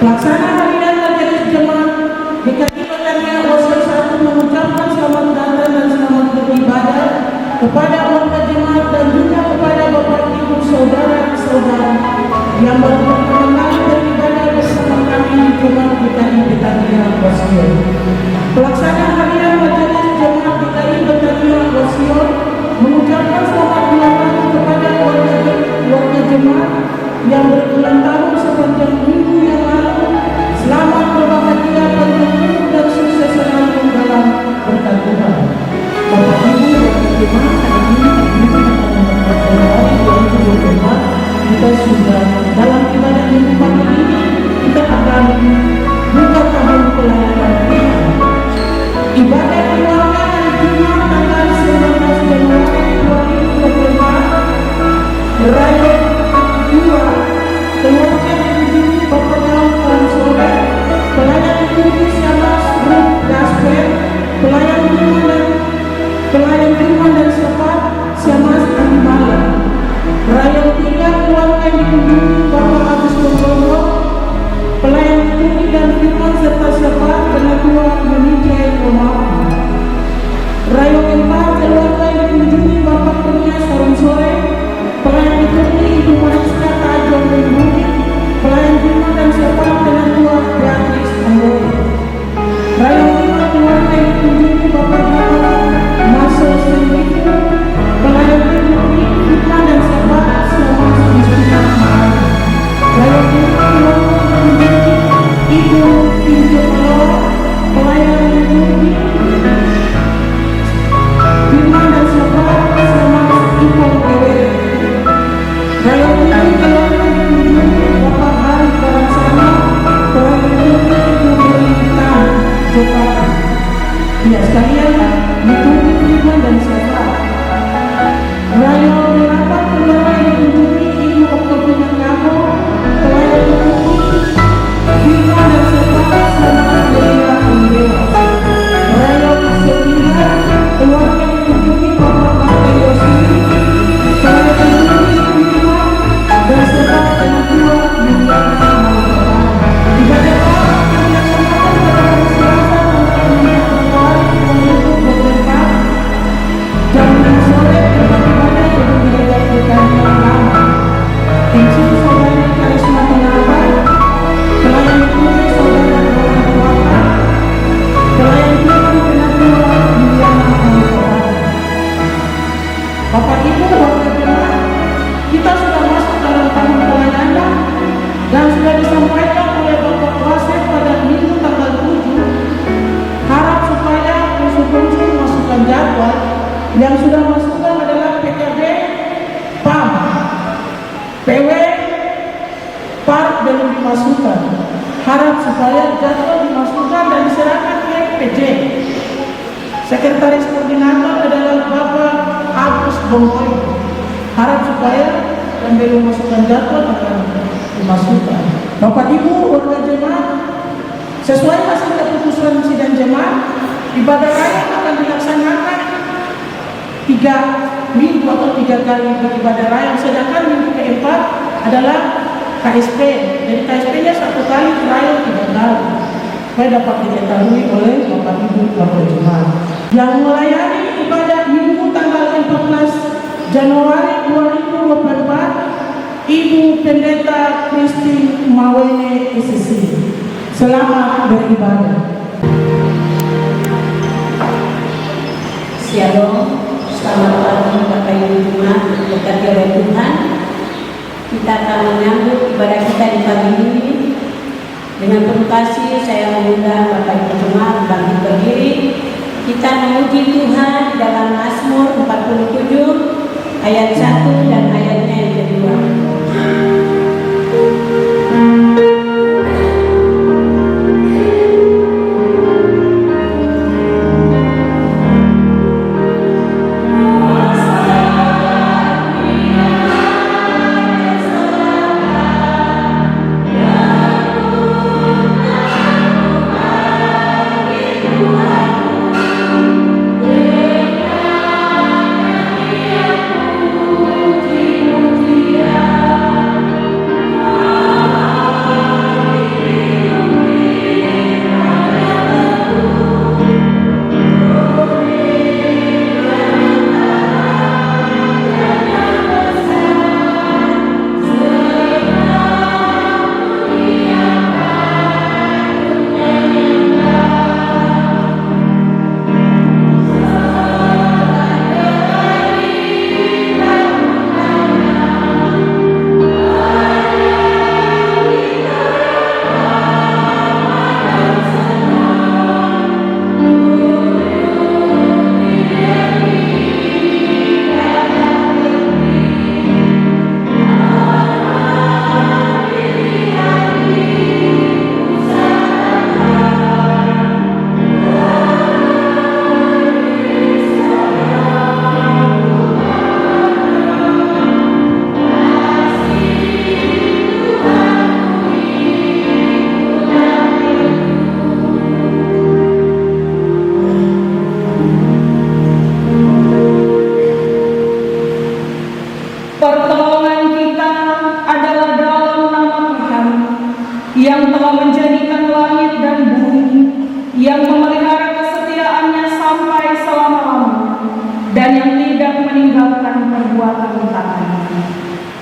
Pelaksana harian majelis jemaat DKI Batavia Wasior 1 mengucapkan selamat datang dan selamat beribadah kepada warga jemaat dan juga kepada Bapak Ibu saudara-saudara yang baru pertama kali beribadah bersama kami di Jemaat DKI Batavia Wasior. Pelaksana harian majelis jemaat DKI Batavia Wasior mengucapkan selamat ulang tahun kepada warga jemaat yang berulang tahun sepanjang minggu yang lalu. Selamat berbahagia, panjang umur dan sukses selalu dalam berkat Tuhan. Bapak Ibu warga jemaat, hari ini Januari 2024 kita sudah dalam ibadah minggu pagi ini kita akan buka tahun pelayanan Tuhan. Ibadah keluarga hari Jumat tanggal 19 Januari 2024 Raya 2 keluarga dikunjungi Bapak Kawan Sore, pelayan dikunjungi Siamas Grup Gasper, pelayan Firman dan Sepat Siamas Animala. Raya 3 keluarga dikunjungi Bapak Agus Pembono, pelayan dikunjungi dan Firman serta Sepat Penatua Menijai Romawi. Raya 4 keluarga dikunjungi Bapak Kurnia Sarung Sore, pelayan dikunjungi Ibu Mariska Tajong Bumi, pelayan Firman dan Sepat Penatua Beatrice Anggoy. Raya 5 keluarga dikunjungi Bapak Masuk Sendiri, pelayan dikunjungi Firman dan Sepat Selamat Istiqamah Mahal. Raya 5 keluarga dikunjungi Ibu Pintu Pelor, pelayan dikunjungi Firman dan Sepat Selamat Ipong Dewe. Raya 7 keluarga dikunjungi Bapak Hari Baransana, pelayan dikunjungi Ibu Berita Jepang. Ya sekalian dikunjungi Firman dan Sepat. Raya 8 keluarga dikunjungi Ibu Oktavina Kamu, pelayan dikunjungi Firman dan Sepat Selamat Dewa Umbewa. Raya 9 keluarga dikunjungi Bapak Bakti Yosini, pelayan dikunjungi Firman dan Sepat Penatua Menjadi Malapara. Ibadah Allah yang dilaksanakan pada hari Selasa tanggal 5 Februari 2024 jam 6 sore tempat ibadah Gedung Gereja Betania Lama. MC Saudari Karisma Tenabay, pelayan dikunjungi Saudara Roland Tuaka, pelayan Firman Penatua Juliana Malapara. Bapak Ibu warga jemaat, kita sudah masuk dalam tahun pelayanan dan sudah disampaikan oleh Bapak Wasir pada minggu tanggal 7. Harap supaya unsur-unsur masukkan jadwal yang sudah masukkan adalah PKB, PAM, PW, PAR belum dimasukkan. Harap supaya jadwal dimasukkan dan diserahkan ke PJ. Sekretaris koordinator adalah Bapak Agus Bongkoy. Harap supaya yang belum masukkan jadwal akan dimasukkan. Bapak Ibu warga jemaat, sesuai hasil keputusan sidang jemaat, ibadah raya akan dilaksanakan 3 minggu atau 3 kali beribadah raya, sedangkan minggu keempat adalah KSP. Jadi KSP-nya 1 kali, trial 3 kali. Supaya dapat diketahui oleh Bapak Ibu warga jemaat. Yang melayani ibadah minggu tanggal 14 Januari 2024, Ibu Pendeta Kristi Mawene SSC. Selamat beribadah. Shalom, selamat pagi Bapak Ibu Jemaat, berkati oleh Tuhan. Kita akan menyambut ibadah kita di pagi ini. Dengan penuh kasih saya mengundang Bapak Ibu Jemaat bangkit berdiri. Kita memuji Tuhan dalam Mazmur 47 ayat 1 dan ayatnya yang kedua. Terima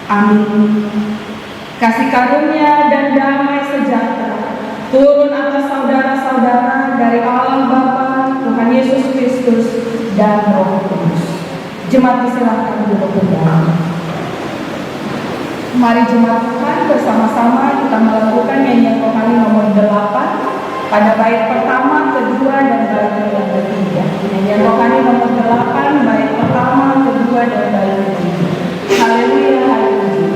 Amin. Kasih karunia dan damai sejahtera turun atas saudara-saudara dari Allah Bapa, Tuhan Yesus Kristus, dan Roh Kudus. Jemaat disilahkan duduk kembali. Mari jemaat Tuhan bersama-sama kita melakukan nyanyian rohani nomor 8 pada bait pertama, kedua, dan bait yang ketiga. Nyanyian rohani nomor 8, bait pertama, kedua, dan bait ketiga. Haleluya, haleluya.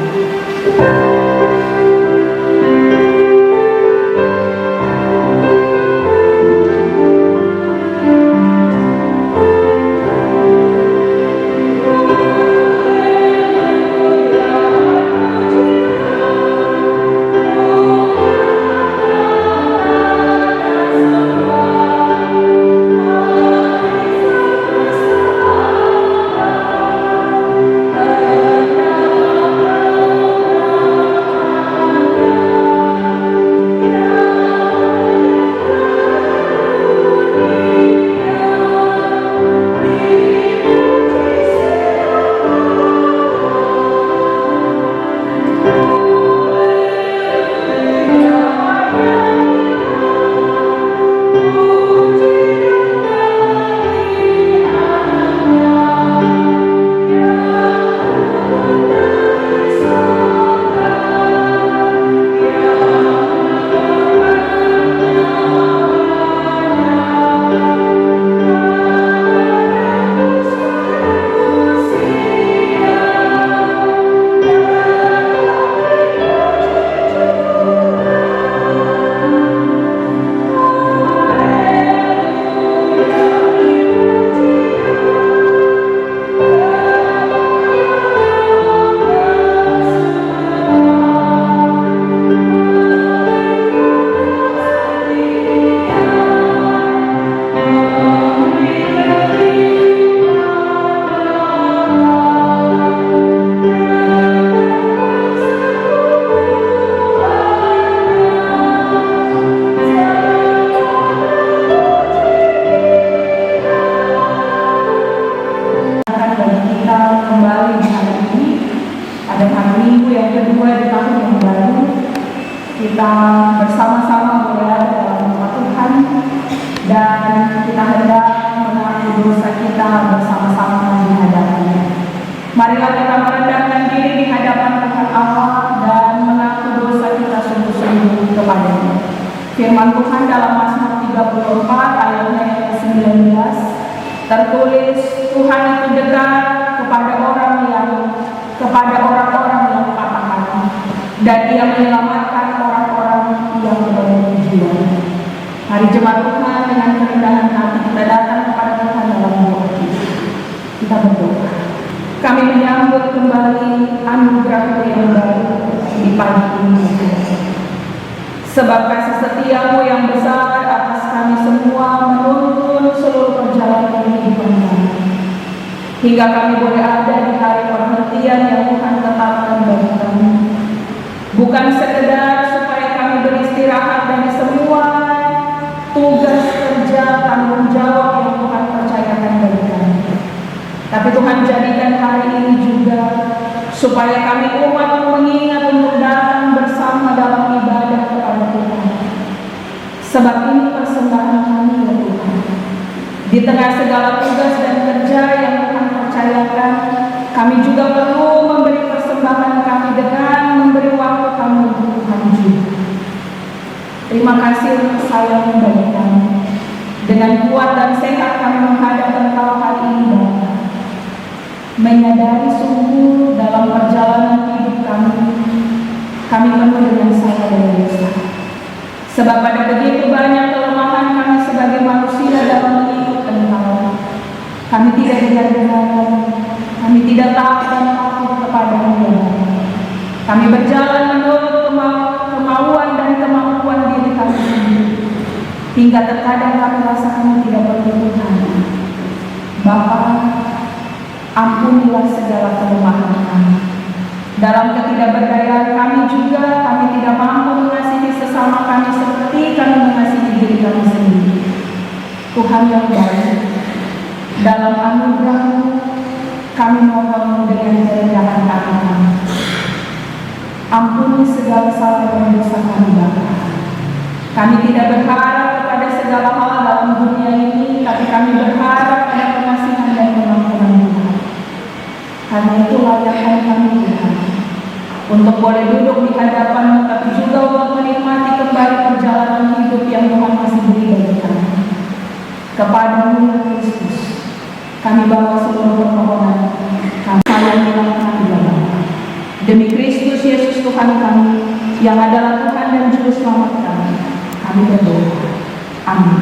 Kita bersama-sama berada dalam rumah Tuhan dan kita hendak mengaku dosa kita bersama-sama di hadapan-Nya. Marilah kita merendahkan diri di hadapan Tuhan Allah dan mengaku dosa kita sungguh-sungguh kepada-Nya. Firman Tuhan dalam Mazmur 34 ayatnya yang ke-19 tertulis, Tuhan itu dekat kepada orang-orang yang patah hati, dan Dia menyelamatkan orang-orang yang berbaik jiwa. Hari jemaat Tuhan, dengan kerendahan hati kita datang kepada Tuhan dalam doa kita. Kita berdoa. Kami menyambut kembali anugerah-Mu yang baru di pagi ini. Sebab kasih setia-Mu yang besar atas kami semua menuntun seluruh perjalanan kehidupan kami, hingga kami boleh ada di hari perhentian yang Tuhan tetapkan bagi kami. Bukan sekedar supaya kami beristirahat dari semua tugas kerja tanggung jawab yang Tuhan percayakan bagi kami, tapi Tuhan jadikan hari ini juga supaya kami umat mengingat untuk datang bersama dalam ibadah kepada Tuhan. Sebab ini persembahan kami ya Tuhan. Di tengah segala tugas dan kerja yang Tuhan percayakan, kami juga perlu memberi persembahan kami dengan memberi waktu kami untuk Tuhan juga. Terima kasih untuk sayang bagi kami. Dengan kuat dan sehat kami menghadap Engkau hari ini, Bapa. Menyadari sungguh dalam perjalanan hidup kami penuh dengan salah dan dosa. Sebab pada begitu banyak kelemahan kami sebagai manusia dalam mengikut Engkau. Kami tidak dengar-dengar, kami tidak taat dan patuh kepada-Mu. Kami berjalan menurut kemauan dan kemampuan diri kami sendiri, hingga terkadang kami rasakan tidak perlu Tuhan. Bapa, ampunilah segala kelemahan kami. Dalam ketidakberdayaan kami juga, kami tidak mampu mengasihi sesama kami seperti kami mengasihi diri kami sendiri. Tuhan yang baik, dalam anugerah-Mu kami mohon dengan kerendahan hati kami, Ampuni segala salah dan dosa kami Bapa. Kami tidak berharap kepada segala hal dalam dunia ini, tapi kami berharap pada pengasihan dan pengampunan Tuhan. Karena itu layakkan kami Tuhan untuk boleh duduk di hadapan-Mu, tapi juga untuk menikmati kembali perjalanan hidup yang Tuhan masih beri bagi kami. Kepada-Mu ya Kristus, kami bawa seluruh permohonan kami sayangilah kami Bapa. Demi Kristus Yesus Tuhan kami, yang adalah Tuhan dan Juru Selamat kami berdoa. Amin.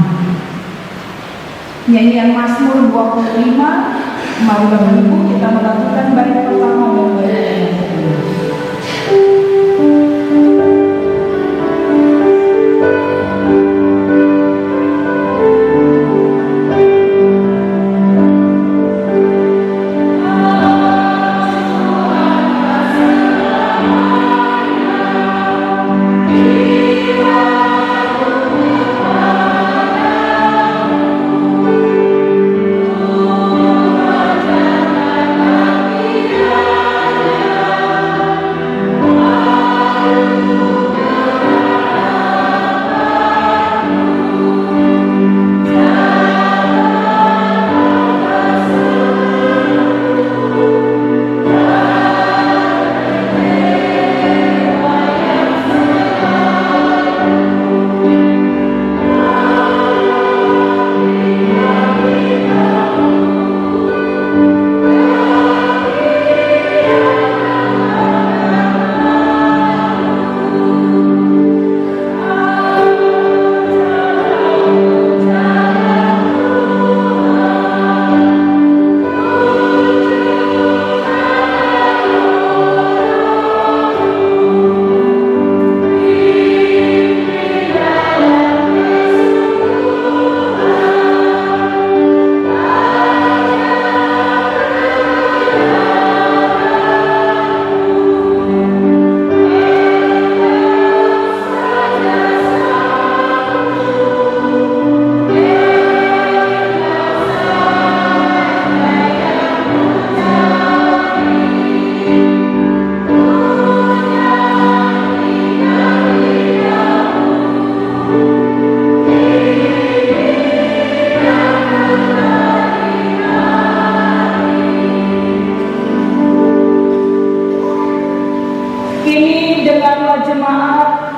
Nyanyian Mazmur 25. Mari Bapak Ibu kita melakukan bait pertama dan bait kedua.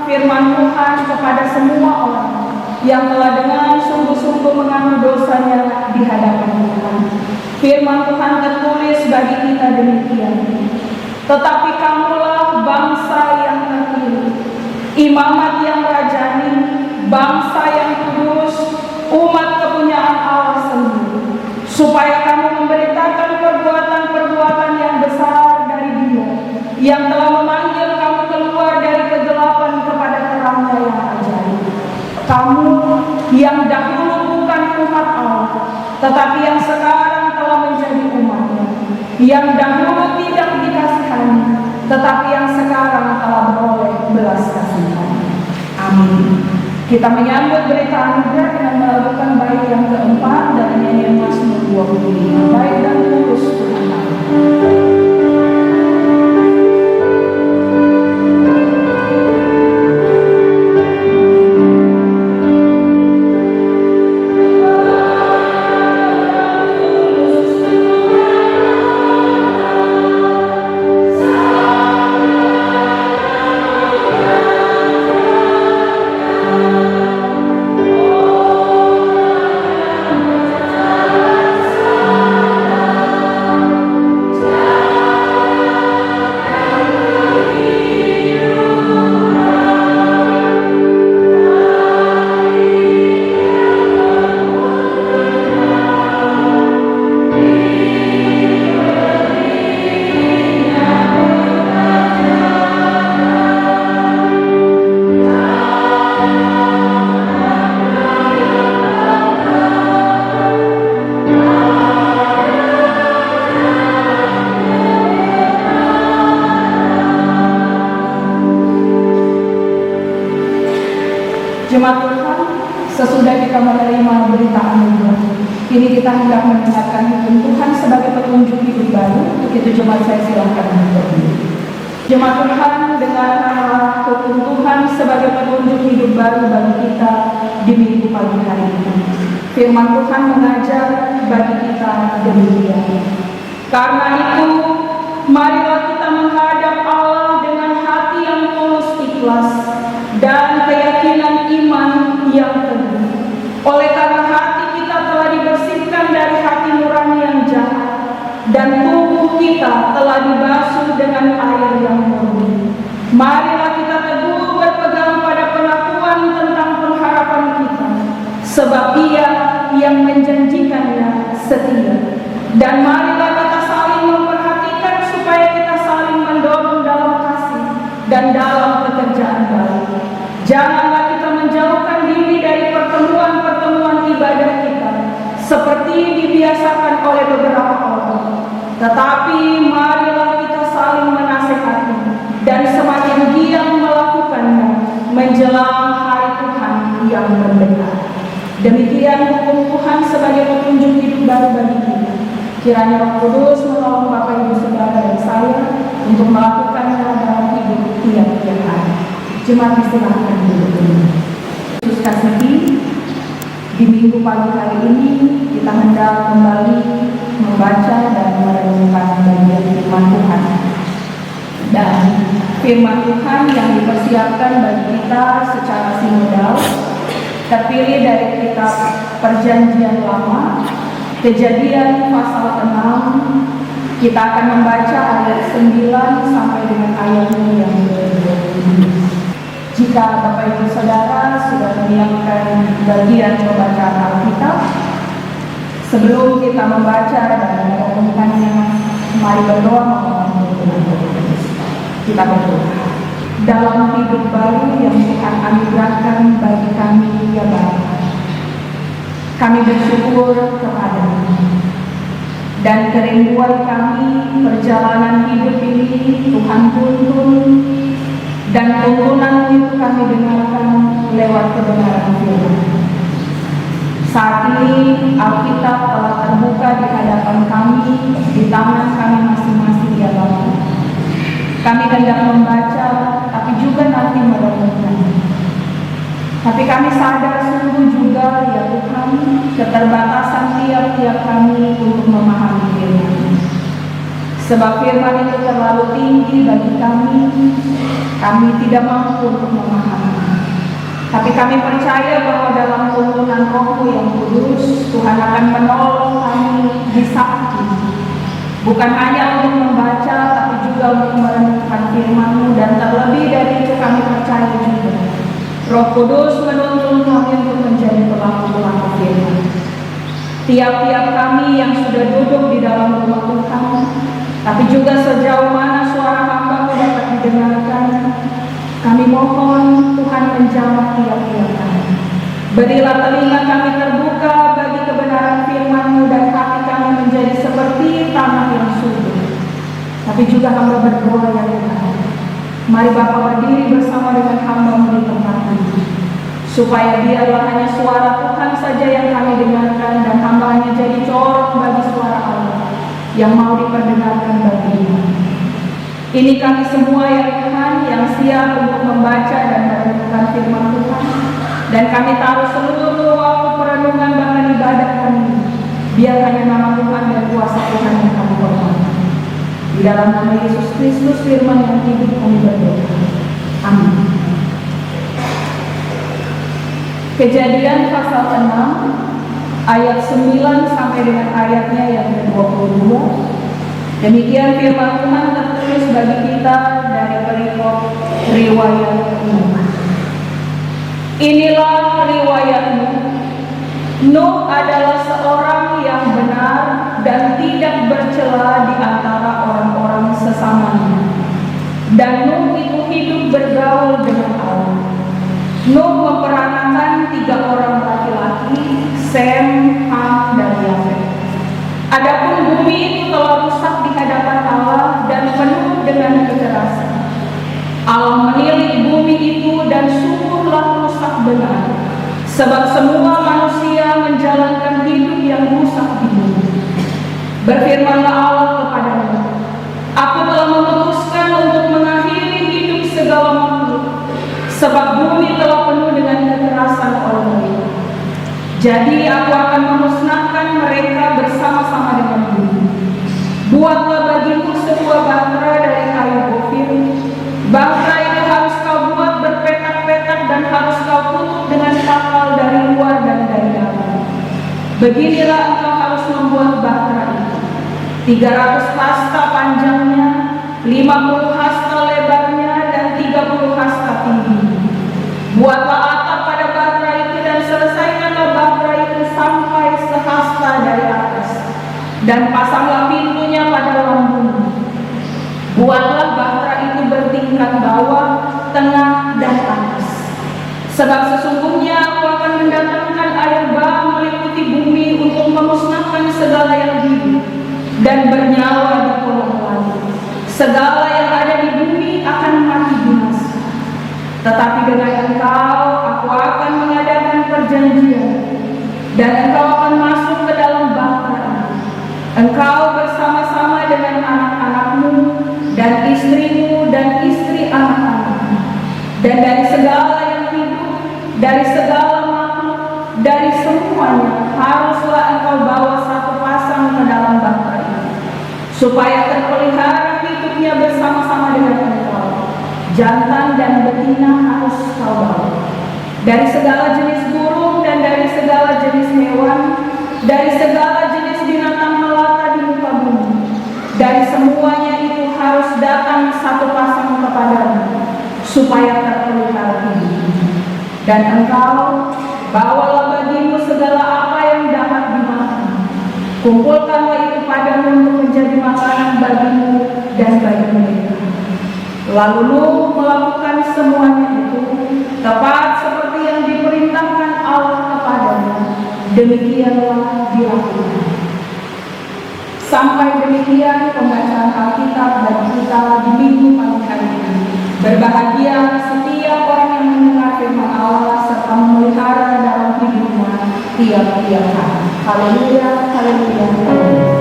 firman Tuhan kepada semua orang yang telah dengan sungguh-sungguh mengaku dosanya di hadapan Tuhan. Firman Tuhan tertulis bagi kita demikian. Tetapi kamulah bangsa yang terpilih, imamat yang rajani, bangsa yang kudus, umat kepunyaan Allah sendiri, supaya kamu memberitakan perbuatan-perbuatan yang besar dari Dia, yang telah memanggil kamu keluar dari kegelapan kepada terangnya yang ajaib. Kamu yang dahulu bukan umat Allah, tetapi yang sekarang telah menjadi umat-Nya, yang dahulu tidak dikasihani, tetapi yang sekarang telah beroleh belas kasihan. Amin. Kita menyambut berita anugerah dengan melakukan bait yang keempat dari nyanyian Mazmur 25. Baik dan tulus Tuhan kami. Jemaat Tuhan, sesudah kita menerima berita anugerah, kini kita hendak mendengarkan hukum Tuhan sebagai petunjuk hidup baru. Untuk itu jemaat saya silakan berdiri. Jemaat Tuhan, dengan Firman Tuhan mengajar bagi kita demikian. Karena itu, marilah kita menghadap Allah dengan hati yang tulus ikhlas dan keyakinan iman yang teguh. Oleh karena hati kita telah dibersihkan dari hati nurani yang jahat dan tubuh kita telah dibasuh dengan air yang murni. Marilah kita teguh berpegang pada pengakuan tentang pengharapan kita, sebab Dia yang menjanjikannya setia. Dan marilah kita saling memperhatikan supaya kita saling mendorong dalam kasih dan dalam pekerjaan baik. Janganlah kita menjauhkan diri dari pertemuan-pertemuan ibadah kita seperti dibiasakan oleh beberapa orang, tetapi marilah kita saling menasihati dan semakin giat melakukannya menjelang hari Tuhan yang mendekat. Demikian hukum Tuhan sebagai petunjuk hidup baru bagi kita. Kiranya Roh Kudus menolong Bapak Ibu Saudara dan saya untuk melakukannya dalam hidup tiap-tiap hari. Jemaat disilahkan duduk. Yesus kasihi, di minggu pagi hari ini kita hendak kembali membaca dan merenungkan bagian firman Tuhan. Dan firman Tuhan yang dipersiapkan bagi kita secara sinodal terpilih dari kitab Perjanjian Lama, Kejadian pasal 6. Kita akan membaca ayat 9 sampai dengan ayatnya yang ke-20. Jika Bapak Ibu Saudara sudah menyiapkan bagian pembacaan Alkitab, sebelum kita membaca dan merenungkannya, mari berdoa memohon Tuhan. Kita berdoa. Dalam hidup baru yang Tuhan anugerahkan bagi kami, ya Bapa, kami bersyukur kepada-Mu. Dan kerinduan kami perjalanan hidup ini Tuhan tuntun, dan tuntunan itu kami dengarkan lewat kebenaran firman. Saat ini Alkitab telah terbuka di hadapan kami, di tangan kami masing-masing, ya Bapa. Kami hendak membaca, tapi juga nanti merenungkan. Tapi kami sadar sungguh juga, ya Tuhan, keterbatasan tiap-tiap kami untuk memahami firman. Sebab firman itu terlalu tinggi bagi kami tidak mampu untuk memahami. Tapi kami percaya bahwa dalam tuntunan Roh-Mu yang kudus, Tuhan akan menolong kami di saat ini. Bukan hanya untuk membaca, tapi juga untuk merenungkan firman-Mu, dan terlebih dari itu kami percaya juga Roh Kudus menuntun kami untuk menjadi pelaku-pelaku firman. Tiap-tiap kami yang sudah duduk di dalam rumah Tuhan, tapi juga sejauh mana suara hamba-Mu dapat didengarkan, kami mohon Tuhan menjamah tiap-tiap kami. Berilah telinga kami terbuka bagi kebenaran firman-Mu, dan hati kami menjadi seperti tanah yang subur. Tapi juga hamba berdoa, ya Tuhan, mari Bapa berdiri bersama dengan hamba-Mu di tempat ini, supaya biarlah hanya suara Tuhan saja yang kami dengarkan, dan hamba hanya jadi corong bagi suara Allah yang mau diperdengarkan bagi kita. Ini kami semua, ya Tuhan, yang siap untuk membaca dan merenungkan firman Tuhan. Dan kami taruh seluruh waktu perenungan bahkan ibadah kami, biar hanya nama Tuhan dan kuasa Tuhan yang kami hormati. Di dalam nama Yesus Kristus firman yang hidup kami berdoa. Amin. Kejadian pasal 6 ayat 9 sampai dengan ayatnya yang ke-22. Demikian firman Tuhan tertulis bagi kita dari perikop riwayat Nuh. Inilah riwayatmu. Nuh adalah seorang yang benar dan tidak bercela di antara orang-orang sesamanya. Dan Nuh itu hidup bergaul dengan Allah. Nuh memperanakan 3 orang laki-laki, Sem, Ham, dan Yafet. Adapun bumi itu telah rusak di hadapan Allah dan penuh dengan kekerasan. Allah menilik bumi itu dan sungguhlah rusak benar, sebab semua manusia menjalankan hidup yang rusak di bumi. Berfirmanlah Allah kepadanya, Aku telah memutuskan untuk mengakhiri hidup segala makhluk, sebab bumi telah penuh dengan kekerasan oleh mereka. Jadi aku akan memusnahkan mereka bersama-sama dengan bumi. Buatlah bagiku sebuah bahtera dari kayu gofir. Bahtera itu harus kau buat berpetak-petak dan harus kau tutup dengan kapal dari luar dan dari dalam. Beginilah engkau harus membuat bahtera itu. 300 hasta panjangnya, 50 hasta lebarnya, dan 30 hasta tingginya. Buatlah atap pada bahtera itu dan selesaikanlah bahtera itu sampai sehasta dari atas, dan pasanglah pintunya pada lambungnya. Buatlah bahtera itu bertingkat bawah, tengah, dan atas. Sebab sesungguhnya aku akan mendatangkan air bah meliputi bumi untuk memusnahkan segala yang hidup dan bernyawa di kolong langit. Segala yang ada di bumi akan mati binasa. Tetapi dengan engkau aku akan mengadakan perjanjian, dan engkau akan masuk ke dalam bahtera. Engkau bersama-sama dengan anak-anakmu dan istrimu dan istri anak-anakmu, dan dari segala yang hidup, dari segala makhluk, dari semuanya haruslah engkau bawa satu pasang ke dalam bahtera itu, supaya terpelihara hidupnya bersama-sama dengan engkau. Jantan dan betina harus kau bawa. Dari segala jenis burung dan dari segala jenis hewan, dari segala jenis binatang melata di muka bumi, dari semuanya itu harus datang satu pasang kepadamu, supaya terpelihara hidup. Dan engkau bawalah bagimu segala apa yang dapat dimakan. Kumpulkanlah itu padamu untuk menjadi makanan bagimu dan bagi mereka. Lalu Nuh melakukan semuanya itu tepat seperti yang diperintahkan Allah kepadanya. Demikianlah dilakukan. Sampai demikian pembacaan Alkitab bagi kita di minggu pagi hari ini. Berbahagia setiap orang yang mendengar firman Allah serta memelihara dalam hidupnya tiap-tiap hari. Haleluya, haleluya, haleluya.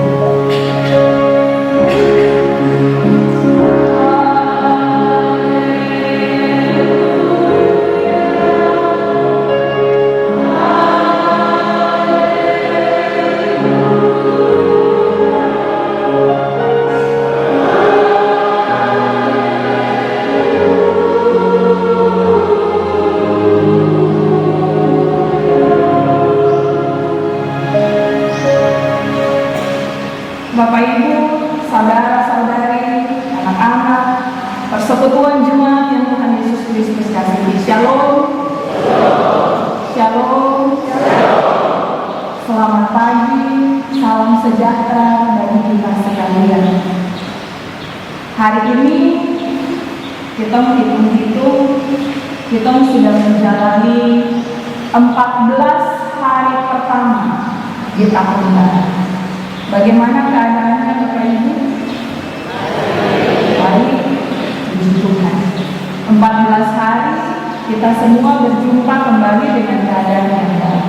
Bapak Ibu, saudara-saudari, anak-anak, persekutuan jemaat yang Tuhan Yesus Kristus kasihi. Shalom. Shalom. Selamat pagi, salam sejahtera bagi kita sekalian. Hari ini kita hitung-hitung, kita sudah menjalani 14 hari pertama di tahun baru. Bagaimana keadaannya Bapak Ibu? Baik, puji Tuhan. 14 hari kita semua berjumpa kembali dengan keadaan yang baik.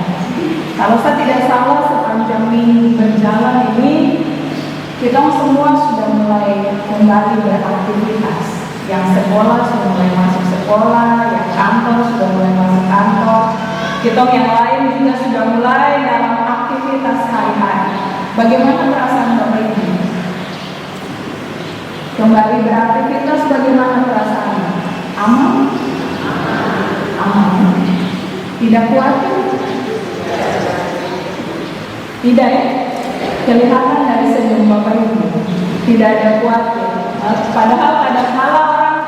Kalau saya tidak salah, sepanjang minggu berjalan ini kita semua sudah mulai kembali beraktivitas. Yang sekolah sudah mulai masuk sekolah, yang kantor sudah mulai masuk kantor. Kita yang lain juga sudah mulai dalam aktivitas hari-hari. Bagaimana perasaan Bapak Ibu? Kembali beraktivitas, bagaimana perasaannya? Aman? Aman. Tidak khawatir? Tidak ya? Kelihatan dari senyum Bapak Ibu. Tidak ada khawatir. Padahal kadang-kala orang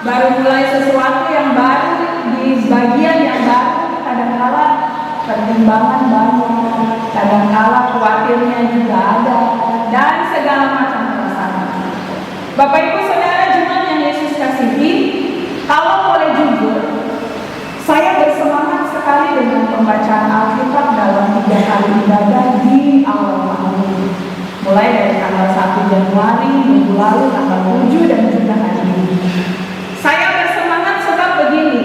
baru mulai sesuatu yang baru di bagian yang baru, kadang-kala pertimbangan banyak, kadang-kala khawatirnya juga ada, dan segala macam perasaan. Bapak Ibu Saudara jemaat yang Yesus kasihi, kalau boleh jujur, saya bersemangat sekali dengan pembacaan Alkitab dalam 3 kali ibadah di awal tahun ini. Mulai dari tanggal 1 Januari minggu lalu, tanggal 7 dan juga hari ini. Saya bersemangat sebab begini,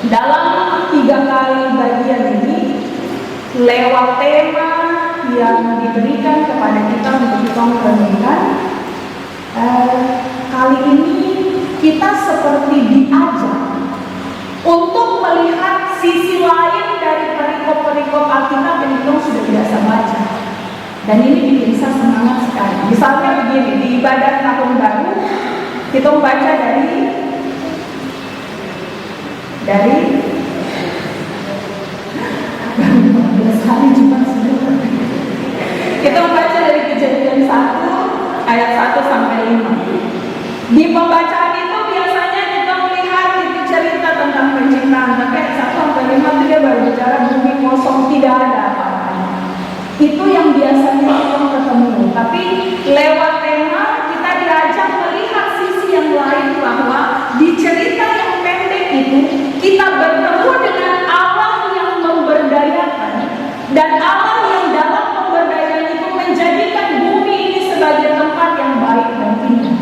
dalam 3 kali bagian ini lewat tema yang diberikan kepada kita untuk kita merenungkan, kali ini kita seperti diajak untuk melihat sisi lain dari perikop-perikop perikop Alkitab yang kita sudah biasa baca. Dan ini bikin saya semangat sekali. Misalnya begini, di ibadah tahun baru kita baca dari 15 hari cuma sebentar. Kita baca dari Kejadian 1 ayat 1 sampai 5. Di pembacaan itu biasanya kita melihat itu cerita tentang penciptaan, tapi ayat 1 sampai 5 itu dia baru bicara bumi kosong, tidak ada apa-apa. Itu yang biasanya kita ketemu. Tapi lewat tema kita diajak melihat sisi yang lain, bahwa di cerita yang pendek itu kita bertemu dengan Allah yang memberdayakan, dan Allah yang dalam pemberdayaan itu menjadikan bumi ini sebagai tempat yang baik dan indah.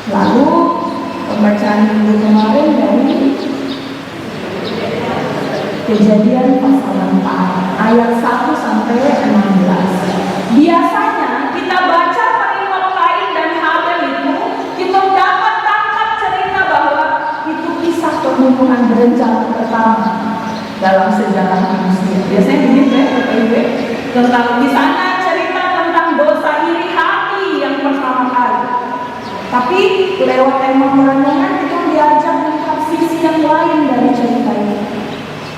Lalu pembacaan minggu kemarin dari Kejadian pasal 4 ayat 1 sampai 16. Biasanya kita baca perikop Kain dan Habel itu, kita dapat tangkap cerita bahwa itu kisah pembunuhan berencana pertama dalam sejarah manusia. Biasanya begitu ya, Bapak-Ibu. Tentang di sana cerita tentang dosa iri hati yang pertama kali. Tapi lewat tema perenungan kita diajak melihat sisi yang lain dari cerita ini,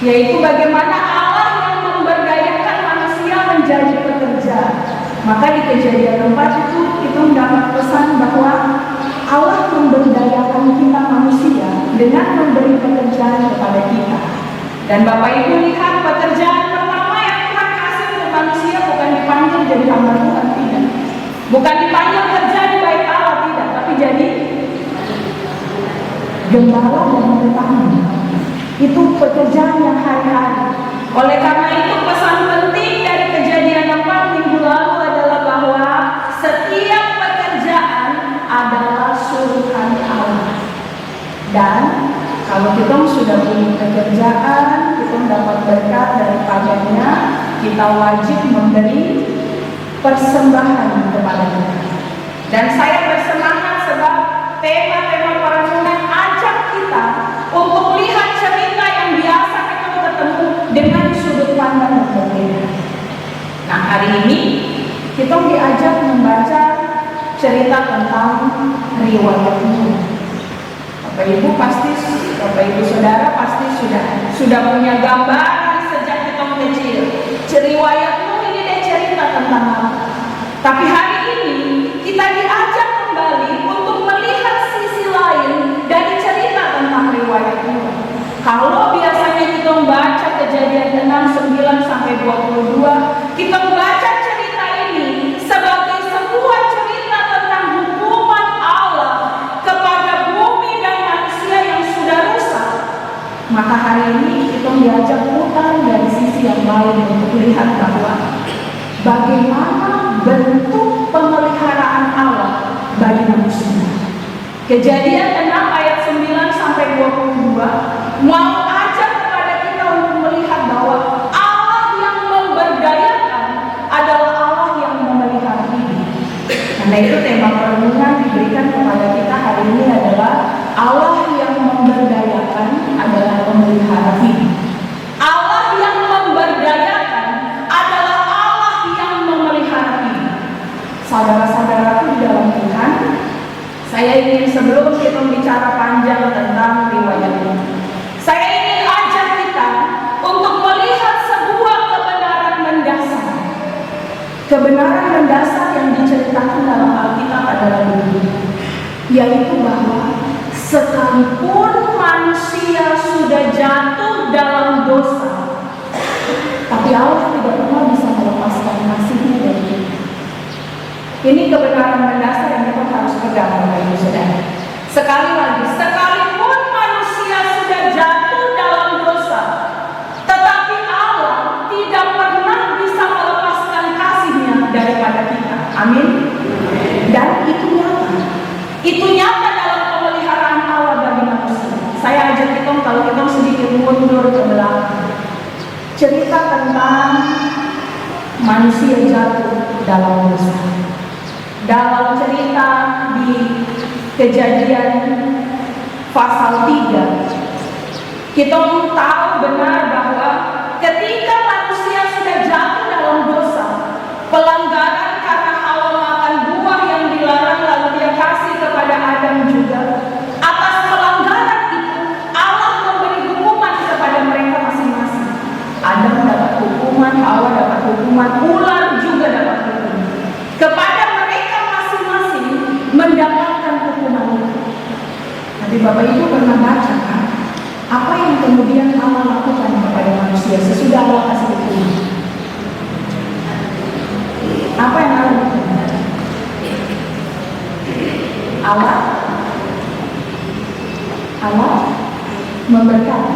yaitu bagaimana Allah yang memberdayakan manusia menjadi pekerja. Maka di Kejadian 4 itu kita mendapat pesan bahwa Allah memberdayakan kita manusia dengan memberi pekerjaan kepada kita. Dan Bapak Ibu lihat, pekerjaan pertama yang Tuhan kasih untuk manusia bukan dipanggil jadi hamba Tuhan, tidak. Bukan dipanggil kerja di bait Allah, tidak. Tapi jadi gembala dan petani. Itu pekerjaan yang hari-hari. Oleh karena itu pesan penting dari Kejadian 4 minggu lalu adalah bahwa setiap pekerjaan adalah suruhan Allah. Dan kalau kita sudah punya pekerjaan, kita mendapat berkat daripadanya, kita wajib memberi persembahan kepada Tuhan. Dan saya bersemangat sebab tema-tema perenungan ajak kita untuk lihat cerita yang biasa kita ketemu dengan sudut pandang yang berbeda. Nah, hari ini kita diajak membaca cerita tentang riwayat Nuh. Bapak Ibu pasti, Bapak Ibu Saudara pasti sudah punya gambaran sejak kita kecil. Riwayat Nuh ini dia cerita tentang apa? Tapi hari ini kita diajak kembali untuk melihat sisi lain dari cerita tentang riwayat Nuh. Kalau biasanya kita membaca Kejadian 6, 9 sampai 22, kita membaca cerita ini sebagai sebuah cerita tentang hukuman Allah kepada bumi dan manusia yang sudah rusak. Maka hari ini kita diajak putar dari sisi yang lain untuk melihat bahwa bagaimana bentuk pemeliharaan Allah bagi manusia. Kejadian 6 ayat 9 sampai 22 mau ajak kepada kita untuk melihat bahwa Allah yang memberdayakan adalah Allah yang memelihara hidup. Karena itu tema perenungan diberikan kepada kita hari ini adalah Allah yang memberdayakan adalah pemelihara hidup. Allah yang memberdayakan adalah Allah yang memelihara hidup. Saudara-saudaraku di dalam Tuhan, saya ingin sebelum kita bicara panjang tentang riwayat ini, saya ingin ajak kita untuk melihat sebuah kebenaran mendasar. Kebenaran mendasar yang diceritakan dalam Alkitab adalah ini, yaitu bahwa sekalipun manusia sudah jatuh dalam dosa, tapi Allah tidak pernah bisa melepaskan kasih-Nya dari kita. Ini kebenaran mendasar yang kita harus pegang, Bapak Ibu Saudara. Sekali lagi, sekalipun manusia sudah jatuh dalam dosa, tetapi Allah tidak pernah bisa melepaskan kasih-Nya daripada kita. Amin. Dan itu nyata. Itu nyata dalam pemeliharaan Allah bagi manusia. Saya ajak kita kalau kita sedikit mundur ke belakang. Cerita tentang manusia jatuh dalam dosa. Dalam cerita di Kejadian pasal 3, kita tahu benar bahwa ketika pelanggaran karena Hawa makan buah yang dilarang lalu dia kasih kepada Adam juga. Atas pelanggaran itu Allah memberi hukuman kepada mereka masing-masing. Adam dapat hukuman, Hawa dapat hukuman, ular juga dapat hukuman. Kepada mereka masing-masing mendapatkan hukuman itu. Nanti Bapak Ibu pernah baca kan? Apa yang kemudian Allah lakukan kepada manusia sesudah Allah kasih hukuman? Apa yang Allah lakukan? Allah memberkati.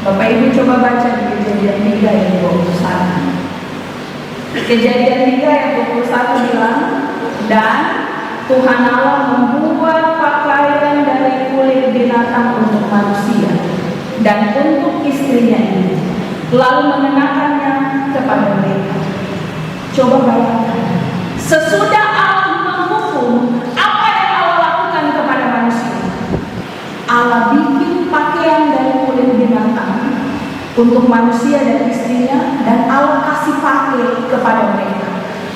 Bapak Ibu coba baca di Kejadian 3 ayat 21. Kejadian 3 ayat 21 bilang, dan Tuhan Allah membuat pakaian dari kulit binatang untuk manusia dan untuk istrinya ini, lalu mengenakannya kepada mereka. Coba bayangkan, sesudah Allah menghukum, apa yang Allah lakukan kepada manusia? Allah bikin pakaian dari kulit binatang untuk manusia dan istrinya, dan Allah kasih pakai kepada mereka.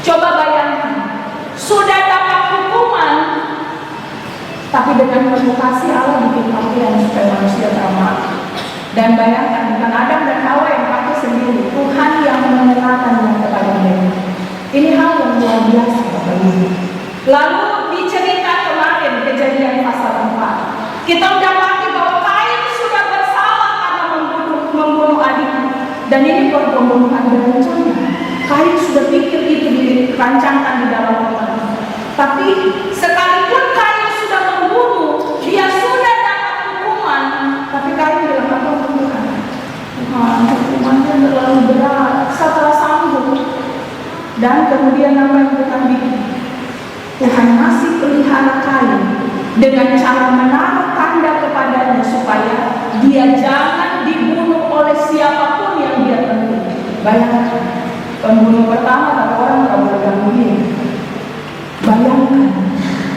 Coba bayangkan, sudah dapat hukuman, tapi dengan penuh kasih Allah bikin pakaian supaya manusia teramat. Dan bayangkan, bukan Adam dan Hawa yang pakai sendiri, Tuhan yang mengenakannya kepada mereka. Ini hal yang luar biasa, Bapak Ibu. Lalu dicerita kemarin Kejadian pasal 4, kita mendapati bahwa Kain sudah bersalah karena membunuh adiknya. Dan ini pembunuhan berencana. Kain sudah pikir itu dirancangkan di dalam otaknya. Tapi sekalipun Kain sudah membunuh, dia sudah dapat hukuman, tapi Kain bilang apa? Tuhan, hukumannya terlalu berat, saya telah sanggup. Dan kemudian apa yang Tuhan bikin? Tuhan masih pelihara Kain dengan cara menaruh tanda kepadanya supaya dia jangan dibunuh oleh siapapun yang dia temui. Bayangkan, pembunuh pertama kata orang tak boleh ganggu dia. Bayangkan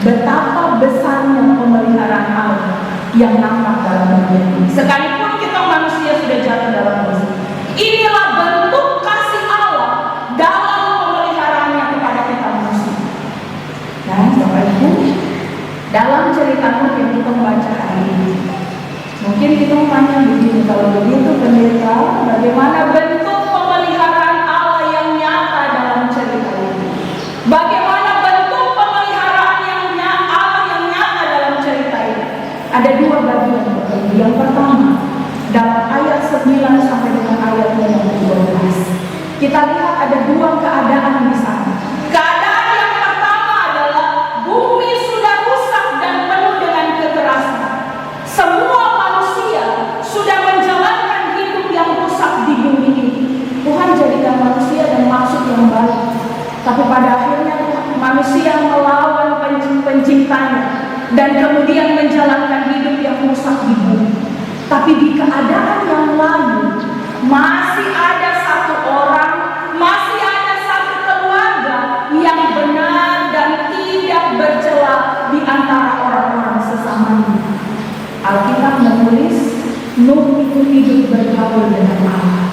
betapa besarnya pemeliharaan Allah yang nampak dalam dunia ini. Sekalipun kita manusia sudah jatuh dalam dosa, inilah bentuk kasih Allah dalam pemeliharaannya kepada kita manusia. Dan Bapak Ibu, dalam cerita Nuh yang kita membaca hari ini, mungkin kita tanya begini, kalau begitu pendeta, bagaimana bentuk pemeliharaan Allah yang nyata dalam cerita ini? Bagaimana bentuk pemeliharaan Allah yang nyata dalam cerita ini? Ada dua bagian. Yang pertama, dalam ayat 9 sampai dengan ayat 12, kita lihat ada dua keadaan di sana. Keadaan yang pertama adalah bumi sudah rusak dan penuh dengan kekerasan. Semua manusia sudah menjalankan hidup yang rusak di bumi ini. Tuhan jadikan manusia dan maksud yang baik, tapi pada akhirnya manusia melawan penciptanya dan kemudian menjalankan hidup yang rusak di bumi. Tapi di keadaan yang lain, masih ada satu orang, masih ada satu keluarga yang benar dan tidak bercela di antara orang-orang sesamanya. Alkitab menulis Nuh itu hidup bergaul dengan Allah.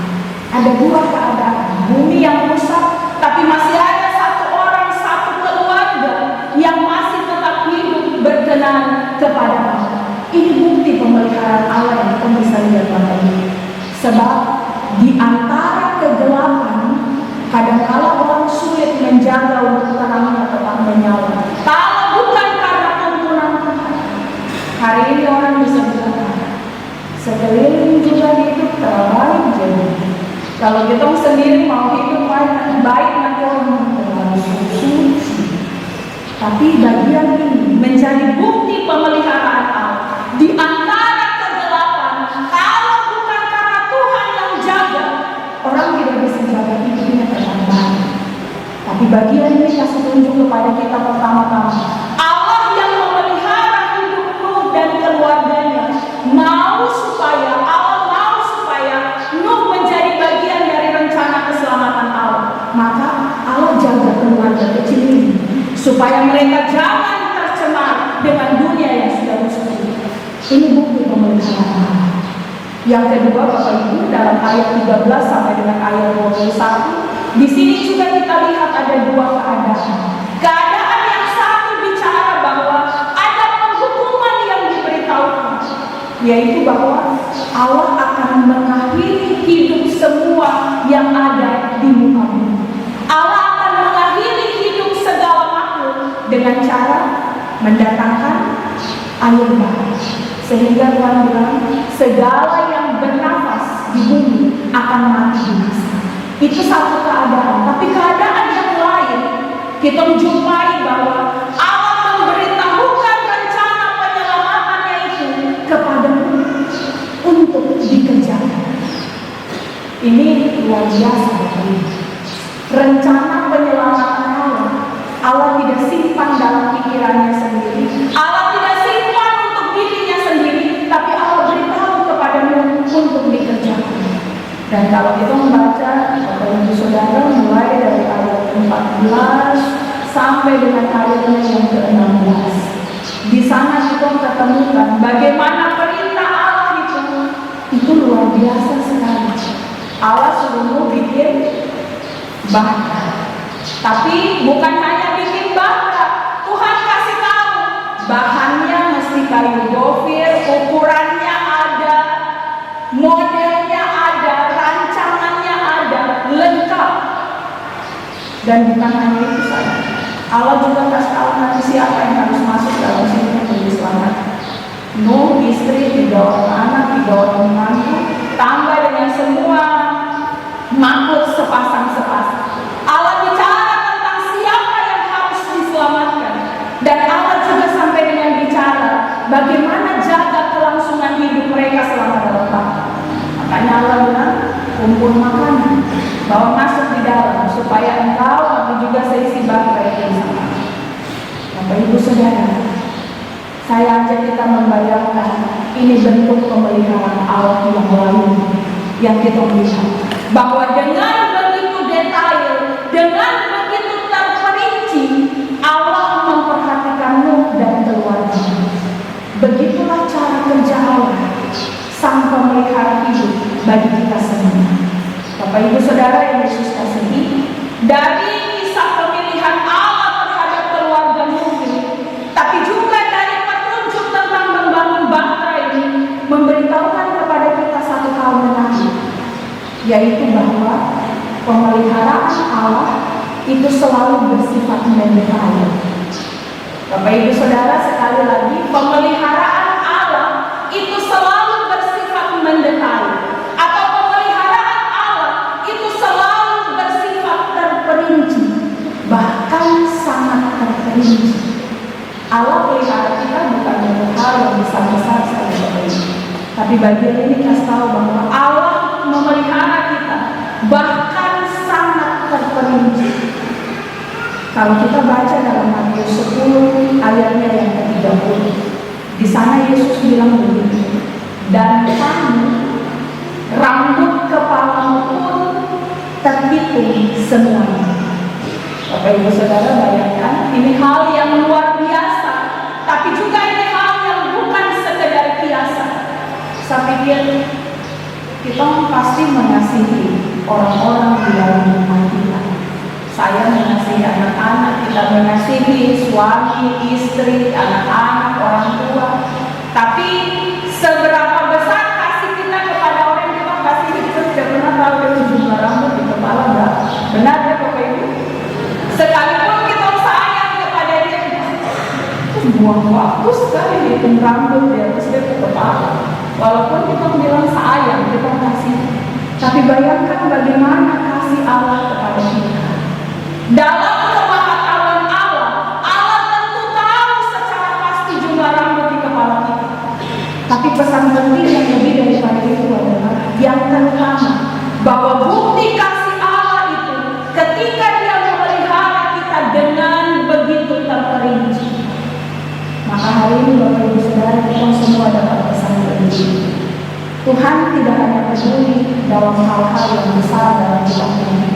Ada dua keadaan, bumi yang rusak, tapi masih ada satu orang, satu keluarga yang masih tetap hidup berkenan kepada Allah. Ini bukti pemeliharaan Allah yang kita bisa lihat pada ini. Sebab di antara kegelapan, kadang-kala orang sulit menjaga untuk terangnya tetap menyala. Kalau bukan karena tuntunan Tuhan, hari ini orang bisa bilang, sekeliling juga hidup terlalu jauh. Kalau kita sendiri mau hidup baik nanti orang terlalu suci. Tapi bagian ini menjadi bukti pemeliharaan Allah. Di antara kegelapan, kalau bukan karena Tuhan yang jaga, orang tidak bisa jaga hidupnya dengan baik. Tapi bagian ini kasih tunjuk kepada kita pertama-tama, Allah yang memelihara hidup Nuh dan keluarganya Allah mau supaya Nuh menjadi bagian dari rencana keselamatan Allah. Maka Allah jaga keluarga kecil ini supaya mereka jangan tercemar dengan dunia yang sudah rusak. Ini bukti pemeliharaan Allah. Yang kedua, Bapak Ibu, dalam ayat 13 sampai dengan ayat 21 Di sini juga kita lihat ada dua keadaan. Keadaan yang satu bicara bahwa ada penghukuman yang diberitahukan, yaitu bahwa Allah akan mengakhiri hidup semua yang ada di muka bumi. Allah akan mengakhiri hidup segala makhluk dengan cara mendatangkan air bah. Sehingga Tuhan bilang, segala yang bernafas di bumi akan mati binasa. Itu satu keadaan. Tapi keadaan yang lain, kita menjumpai bahwa Allah memberitahukan rencana penyelamatannya itu kepadamu untuk dikerjakan. Ini luar biasa, Bapak Ibu. Rencana penyelamatan Allah tidak simpan dalam pikirannya sendiri. Allah tidak simpan untuk dirinya sendiri, tapi Allah beritahu kepadamu untuk dikerjakan. Dan kalau kita membaca, Bapak Ibu Saudara, mulai dari ayat 14 sampai dengan ayatnya yang ke-16, di sana kita ketemukan bagaimana perintah Allah itu luar biasa sekali. Allah suruh bikin bata, tapi bukan hanya bikin bata. Tuhan kasih tahu bahannya mesti kayu gofir, ukurannya ada, modelnya ada, rancangannya ada, lengkap. Dan bukan hanya itu saja, Allah juga kasih tahu nanti siapa yang harus masuk dalam sini untuk diselamatkan. Nuh, istri, 3 orang anak, 3 orang menantu, tambah dengan semua makhluk sepasang-sepasang. Allah bicara tentang siapa yang harus diselamatkan. Dan Allah juga sampai dengan bicara bagaimana jaga kelangsungan hidup mereka selama dalam bangsa. Makanya Allah bilang, kumpul makanan, bawa masuk di dalam, supaya engkau tapi juga seisi baterai yang sama. Bapak Ibu Saudara, saya ajak kita membayangkan ini bentuk pemeliharaan Allah yang lain yang kita lihat. Bahwa dengan begitu detail, dengan begitu terperinci, Allah memperhatikanmu dan keluargamu. Begitulah cara kerja Allah, sang pemelihara hidup bagi kita semua. Bapak Ibu Saudara yang Yesus kasihi, dari kisah pemilihan Allah terhadap keluarga Nuh, tapi juga dari petunjuk tentang membangun bangsa ini, memberitahukan kepada kita satu hal menarik, yaitu bahwa pemeliharaan Allah itu selalu bersifat mendetail. Bapak Ibu Saudara, sekali lagi, pemeliharaan Allah itu selalu bersifat mendetail, atau pemeliharaan Allah itu selalu bersifat terperinci, bahkan sangat terperinci. Allah pelihara kita bukan dengan hal yang besar-besar sekali, tapi bagian ini kasih tahu bahwa Allah memelihara kita bahkan sangat terperinci. Kalau kita baca dalam Matius 10 ayatnya yang ke-30, di sana Yesus bilang begini, dan kamu rambut kepalamu pun terhitung semuanya. Bapak Ibu Saudara, bayangkan ini hal yang luar biasa, tapi juga ini hal yang bukan sekedar biasa. Saya pikir kita pasti mengasihi orang-orang di dalam rumah kita. Saya mengasihi anak-anak, kita mengasihi suami, istri, anak-anak, orang tua. Tapi seberapa besar kasih kita kepada orang yang kita kasihi, kita tidak pernah tahu dari jumlah rambut di kepala berapa. Benar ya Bapak Ibu? Sekalipun kita sayang kepada dia, buang waktu sekali hitung rambut di atas dia ke kepala. Walaupun kita bilang sayang, kita kasih, tapi bayangkan bagaimana kasih Allah kepada kita. Dalam kemahatauan Allah, Allah tentu tahu secara pasti jumlah rambut di kepala kita. Tapi pesan penting yang lebih daripada itu adalah yang terutama, bahwa bukti kasih Allah itu ketika Dia memelihara kita dengan begitu terperinci. Maka hari ini Bapak Ibu Saudara, kita semua dapat pesan penting. Tuhan tidak hanya peduli dalam hal-hal yang besar dalam hidup ini,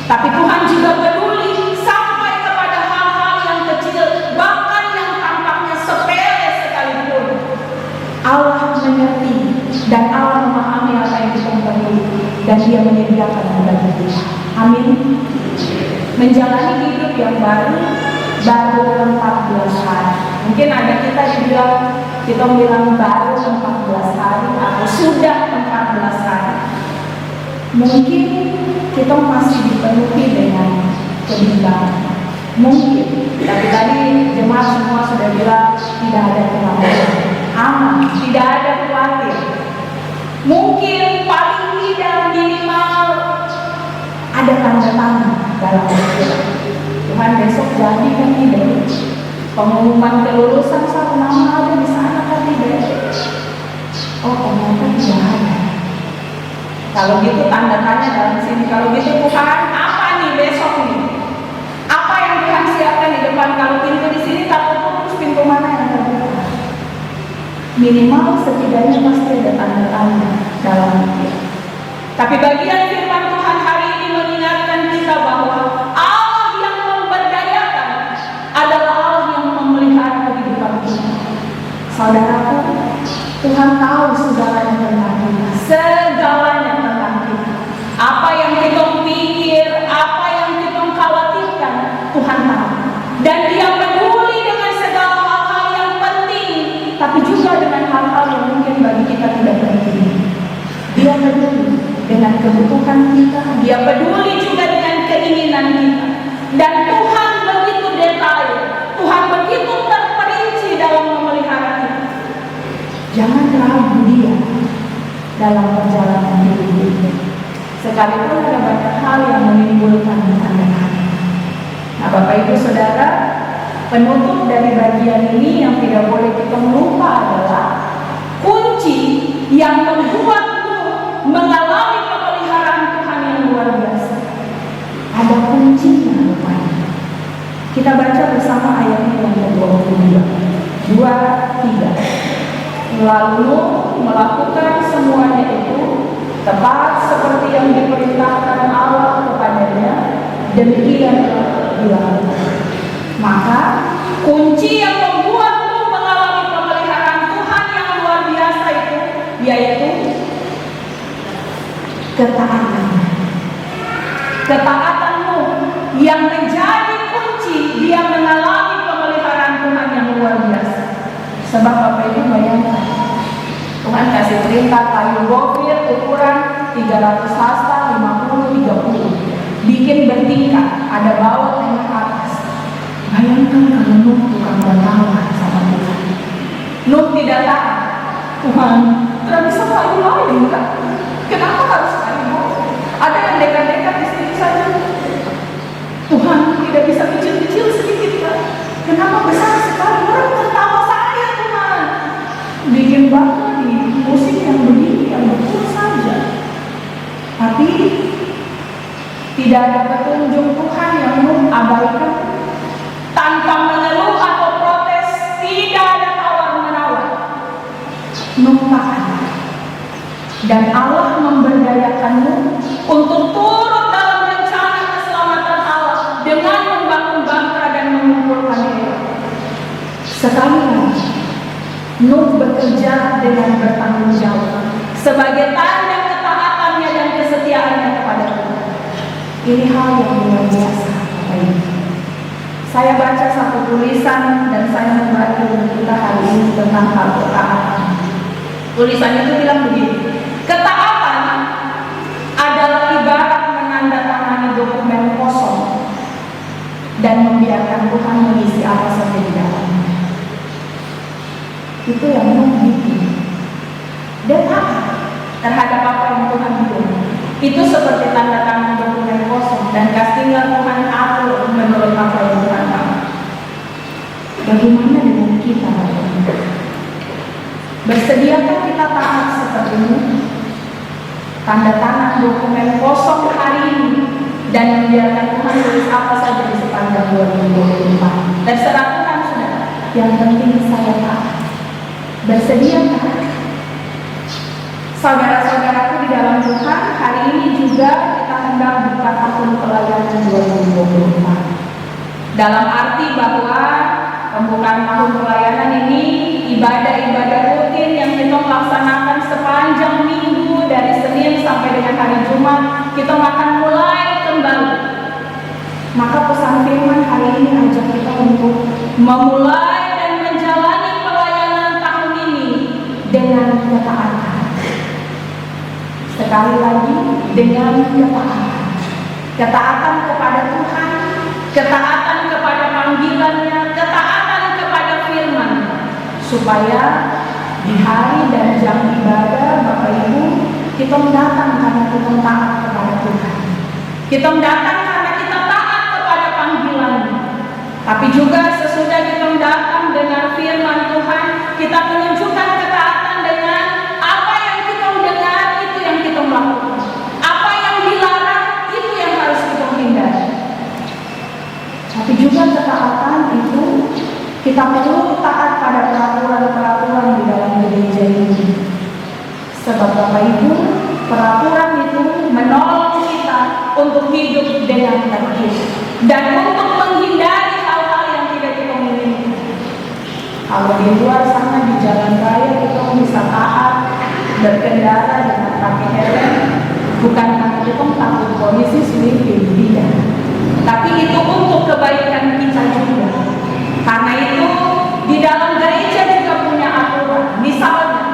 tapi Tuhan juga peduli sampai kepada hal-hal yang kecil, bahkan yang tampaknya sepele sekalipun. Allah mengerti dan Allah memahami apa yang kita perlu, dan Dia menyediakan bagi kita Amin. Menjalani hidup yang baru 14 hari. Mungkin ada kita bilang baru 14 hari atau sudah 14 hari. Mungkin kita masih dipenuhi dengan kebimbangan. Mungkin, tapi tadi jemaat semua sudah bilang tidak ada kekhawatiran, aman, tidak ada khawatir. Mungkin paling tidak minimal ada tanda-tanda dalam hidup. Tuhan besok jadi kan tidak? Pengumuman kelulusan satu nama ada di sana kan tidak? Oh ternyata tidak ada. Kalau gitu tanda tanya dalam sini. Kalau gitu Tuhan apa nih besok nih? Apa yang Tuhan siapkan di depan? Kalau pintu di sini tak terputus, pintu mana yang terbuka? Minimal setidaknya pasti ada tanda-tanda dalam hidup. Tapi bagian firman Tuhan hari ini mengingatkan kita bahwa Allah yang memberdayakan adalah Allah yang memelihara kehidupan kita. Saudaraku, Tuhan tahu segalanya tentang kita, segalanya tentang kita. Apa yang kita pikir, apa yang kita khawatirkan, Tuhan tahu. Dan Dia peduli dengan segala hal-hal yang penting, tapi juga dengan hal-hal yang mungkin bagi kita tidak penting. Dia peduli dengan kebutuhan kita, Dia peduli juga dengan keinginan kita. Dan Tuhan begitu detail, Tuhan begitu terperinci dalam memelihara kita. Jangan ragu Dia dalam perjalanan hidup kita. Sekalipun ada banyak hal yang menimbulkan tanda-tanda. Nah, Bapak Ibu Saudara, penutup dari bagian ini yang tidak boleh kita lupa adalah kunci yang membuatmu mengalami pemeliharaan Tuhan yang luar biasa. Ada kuncinya rupanya. Kita baca bersama ayatnya yang ke-22. 2-3. Lalu melakukan semuanya itu tepat seperti yang diperintahkan Allah kepadanya, demikian dilakukan. Maka kunci yang membuatmu mengalami pemeliharaan Tuhan yang luar biasa itu yaitu ketaatanmu yang menjadi kunci dia mengalami pemeliharaan Tuhan yang luar biasa. Sebab Bapak Ibu bayangkan, Tuhan kasih perintah kayu gofir ukuran 300 hasta, 50, 30, bikin bertingkat, ada bawah tengah atas. Bayangkan kalau Nuh tukang berlawan sama Tuhan. Nuh tidak tahan. Tuhan, tidak bisa kayu lain kan? Kenapa harus kayu? Ada yang dekat-dekat di sini saja. Tuhan tidak bisa kecil-kecil sedikit kan? Kenapa besar sekali? Orang tertawa saya Tuhan. Bikin batu di musik yang begini, yang betul saja. Tapi tidak ada petunjuk Tuhan yang Nuh abaikan. Tanpa mengeluh atau protes, tidak ada tawar-menawar. Nuh taat. Dan Allah memberdayakanmu untuk turut dalam rencana keselamatan Allah dengan membangun bangsa dan mengumpulkan dewa. Sekali lagi, Nuh bekerja dengan bertanggung jawab sebagai tanda ketaatannya dan kesetiaannya kepada Tuhan. Ini hal yang luar biasa. Saya baca satu tulisan dan saya membantu kita hari ini tentang hal ketaatan. Tulisan itu bilang begini, ketaatan adalah ibarat menandatangani dokumen kosong dan membiarkan Tuhan mengisi apa saja di dalamnya. Itu yang Nuh bikin. Dan terhadap apa yang Tuhan bikin, itu seperti tanda tangan dokumen kosong dan kasihlah Tuhan atur menurut apa yang Tuhan tahu. Bagaimana dengan kita? Bersediakah kita taat seperti ini? Tanda tangan dokumen kosong hari ini dan membiarkan Tuhan tulis apa saja di sepanjang 2024. Terserah Tuhan sudah. Yang penting saya taat. Bersediakah? Saudara-saudaraku di dalam Tuhan, hari ini juga kita hendak buka tahun pelayanan 2024. Dalam arti bahwa pembukaan tahun pelayanan ini ibadah-ibadah rutin yang kita laksanakan sepanjang minggu dari Senin sampai dengan hari Jumat, kita akan mulai kembali memulai dan menjalani pelayanan tahun ini dengan ketaatan. Sekali lagi, dengan ketaatan. Ketaatan kepada Tuhan, ketaatan kepada panggilannya, ketaatan kepada firman, supaya di hari dan jam ibadah, Bapak Ibu, kita datang karena kita taat kepada Tuhan. Kita datang karena kita taat kepada panggilannya. Tapi juga sesudah kita datang dengan firman Tuhan, kita menunjukkan ketaatan dengan apa yang kita dengar, itu yang kita lakukan. Apa yang dilarang, itu yang harus kita hindari. Tapi juga ketaatan itu, kita perlu taat pada peraturan-peraturan di dalam gereja ini. Sebab Bapak Ibu, peraturan itu menolong kita untuk hidup dengan tertib dan untuk menghindari hal-hal yang tidak kita inginkan. Kalau di luar sana di jalan raya kita bisa taat berkendara dengan pakai helm, bukan karena kita takut polisi selipin, tidak. Tapi itu untuk kebaikan kita juga. Karena itu di dalam gereja juga punya aturan. Misalnya,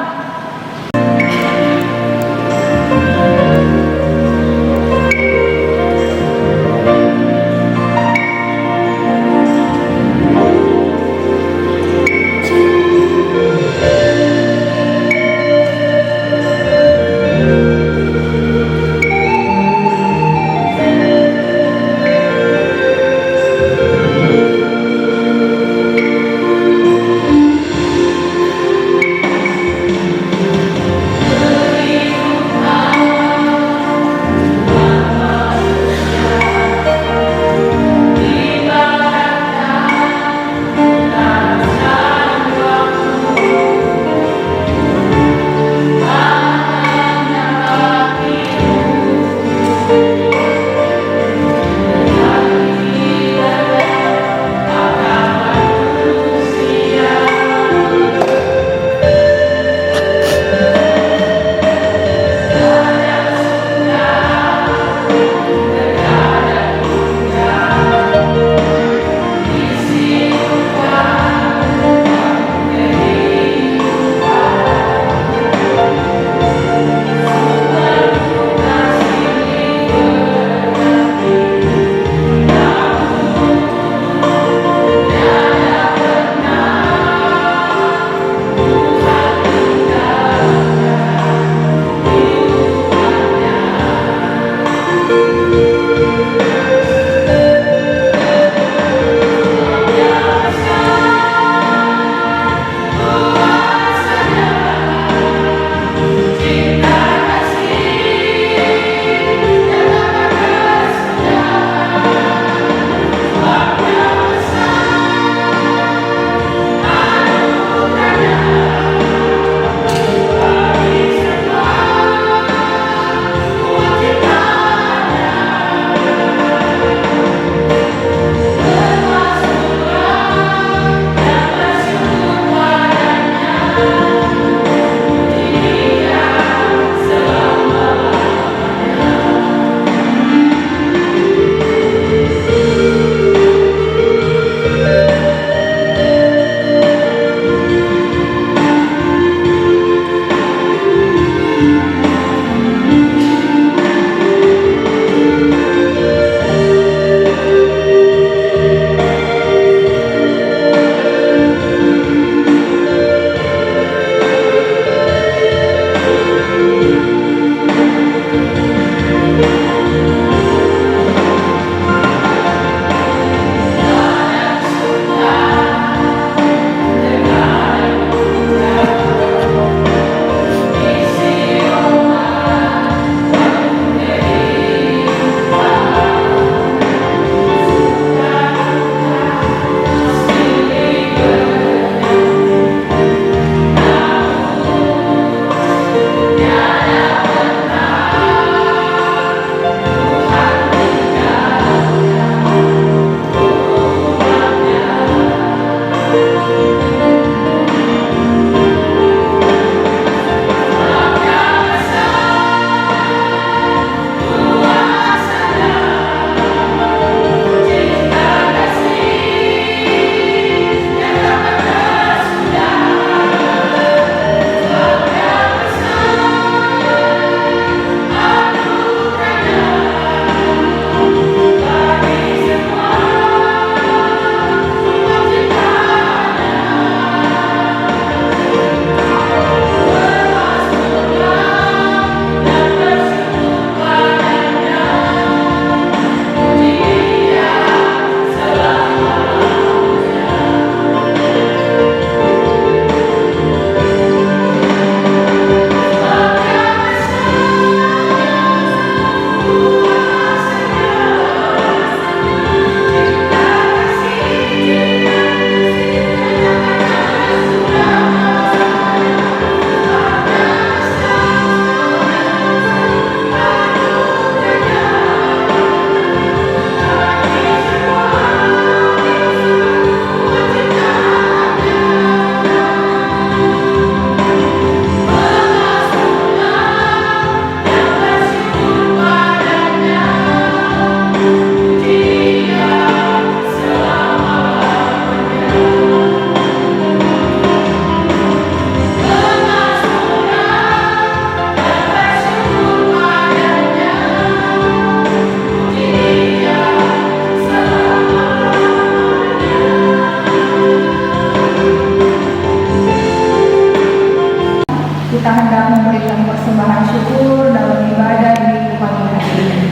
kita hendak memberikan persembahan syukur dalam ibadah di pagi hari ini.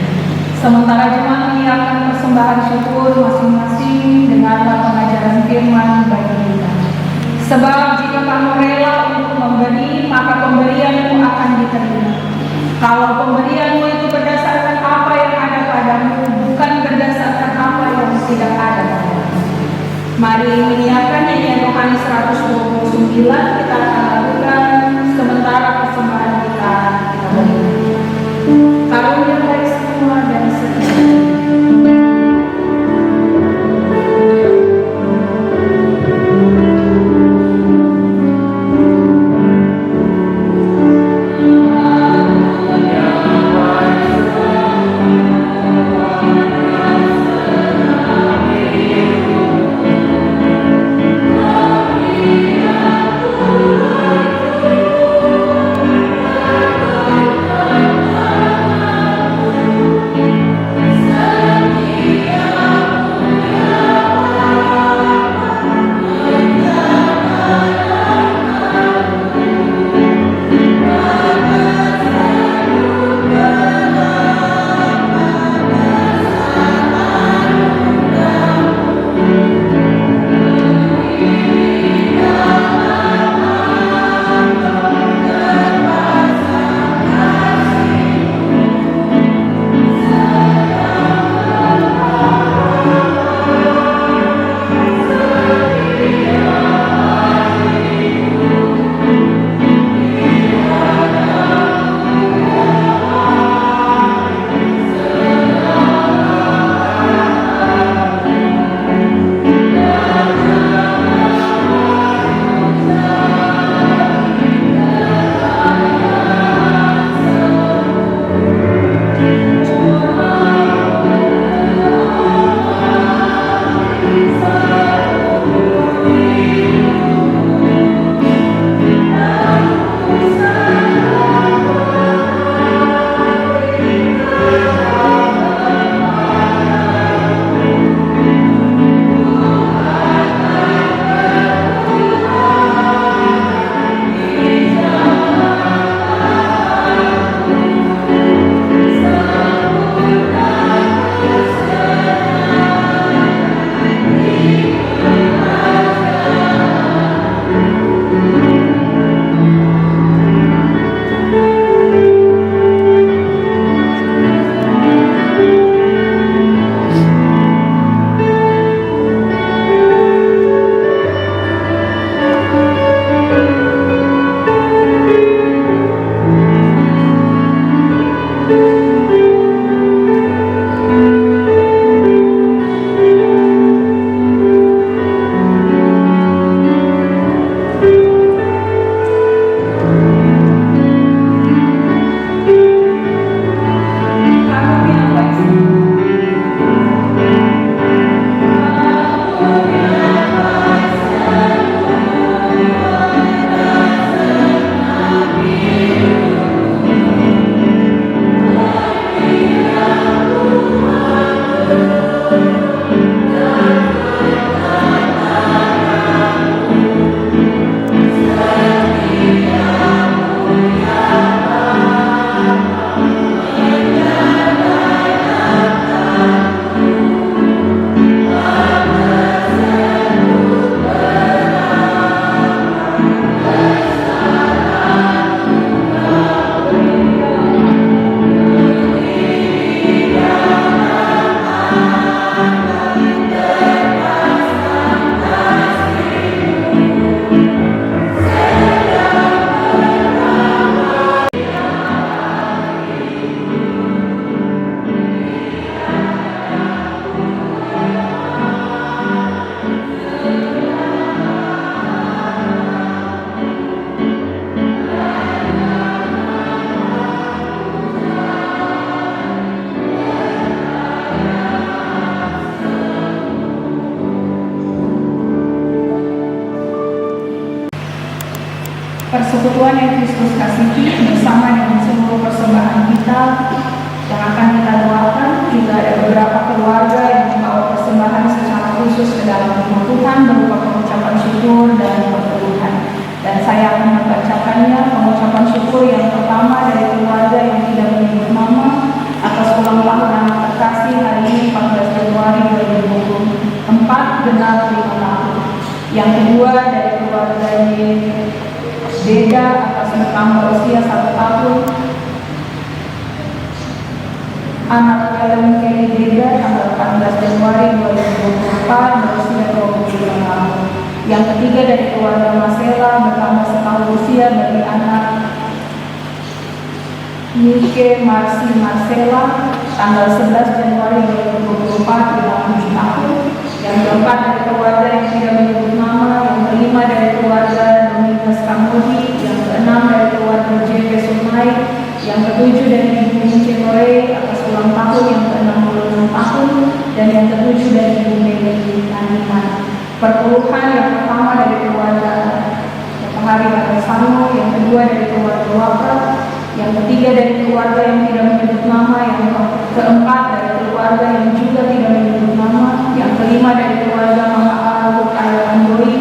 Sementara jemaat menyiapkan persembahan syukur masing-masing, dengarlah pengajaran firman bagi kita. Sebab jika kamu rela untuk memberi, maka pemberianmu akan diterima. Kalau pemberianmu itu berdasarkan apa yang ada padamu, bukan berdasarkan apa yang tidak ada padamu. Mari menyiapkan nyanyian rohani 129, kita akan lakukan sementara persembahan kita berikan. Karunia baik semua dan setia. persekutuan yang Kristus kasihi bersama dengan seluruh persembahan kita yang akan kita doakan. Juga ada beberapa keluarga yang membawa persembahan secara khusus ke dalam rumah Tuhan berupa pengucapan syukur dan perkebunan. Dan saya akan membacakannya. Pengucapan syukur yang pertama dari keluarga yang tidak menyebut nama atas ulang tahun anak terkasih hari ini 14 Januari 2024 genap 5 tahun. Yang kedua dari keluarga Deda atas bertambah usia 1 tahun. Anak Ellen Kelly Deda tanggal 14 Januari 2024 berusia 25 tahun. Yang ketiga dari keluarga Marcella bertambah setahun usia bagi anak Nike Marcy Marcella tanggal 11 Januari 2024 7 tahun. Yang keempat dari keluarga yang tidak menyebut nama. Yang kelima dari keluarga Domingas Kamudi. Yang keenam dari keluarga JP Sunai. Yang ketujuh dari Ibu Mince Korei atas ulang tahun yang ke-66 tahun. Dan yang ketujuh dari Ibu Meli Naniman. Perpuluhan yang pertama dari keluarga Matahari Batasano, yang kedua dari keluarga Wapra, yang ketiga dari keluarga yang tidak menyebut nama, yang keempat dari keluarga yang juga tidak menyebut nama, yang kelima dari keluarga Mama Kaya Andoi,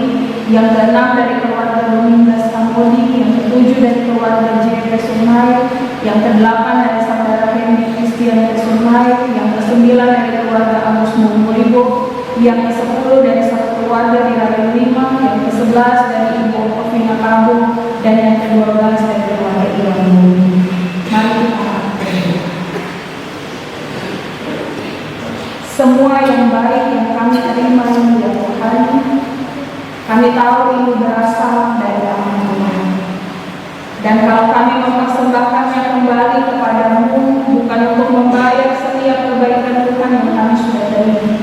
yang keenam dari keluarga Domingas Kamodi, yang ketujuh dari keluarga JP Sunai, yang kedelapan dari saudara Hendy Christian Sunai, yang kesembilan dari keluarga Agus Mumuribo, yang ke-10 dari satu keluarga di Raden 5, yang ke-11 dari Ibu Ovina Kabu, dan yang ke-12 dari keluarga Iwan Muni. Mari kita berdoa. Semua yang baik yang kami terima ini ya Tuhan, kami tahu ini berasal dari tangan Tuhan. Dan kalau kami mempersembahkannya kembali kepadamu, bukan untuk membayar setiap kebaikan Tuhan yang kami sudah terima,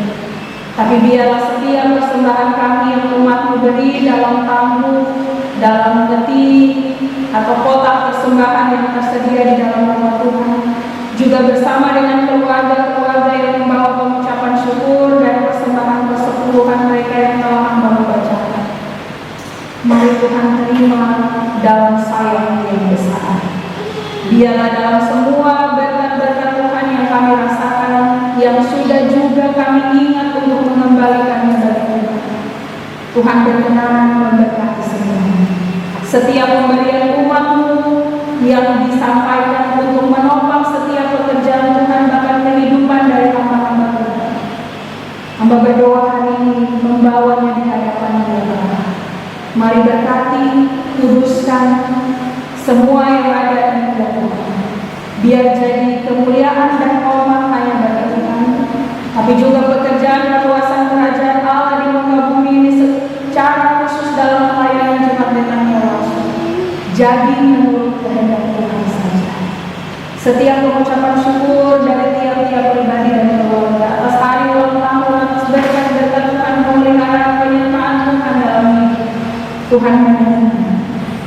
tapi biarlah setiap persembahan kami yang umat-Mu beri dalam tamu, dalam peti, atau kotak persembahan yang tersedia di dalam rumah Tuhan, juga bersama dengan keluarga-keluarga yang membawa pengucapan syukur dan persembahan persepuluhan mereka yang telah Hamba bacakan. Mari Tuhan terima dalam sayang yang besar. Biarlah dalam semua berkat-berkat Tuhan yang kami rasakan, yang sudah juga kami ingat untuk mengembalikannya bagi Tuhan. Tuhan berkenan memberkati semuanya. Setiap pemberian umat-Mu yang disampaikan untuk menopang setiap pekerjaan Tuhan, bahkan kehidupan dari hamba-hamba Tuhan. Hamba berdoa hari ini membawanya di hadapan Dia. Mari berkati, kuduskan semua yang ada di dalam Tuhan. Biar jadi kemuliaan dan hormat hanya bagi Tuhan, tapi juga pekerjaan perluasan kerajaan Allah di muka bumi ini secara khusus dalam pelayanan jemaat Betania jadi menurut kehendak Tuhan saja. Setiap pengucapan syukur dari tiap-tiap pribadi dan keluarga atas hari ulang tahun, atas berkat-berkat Tuhan, pemeliharaan penyertaan Tuhan dalam hidup Tuhan menerima.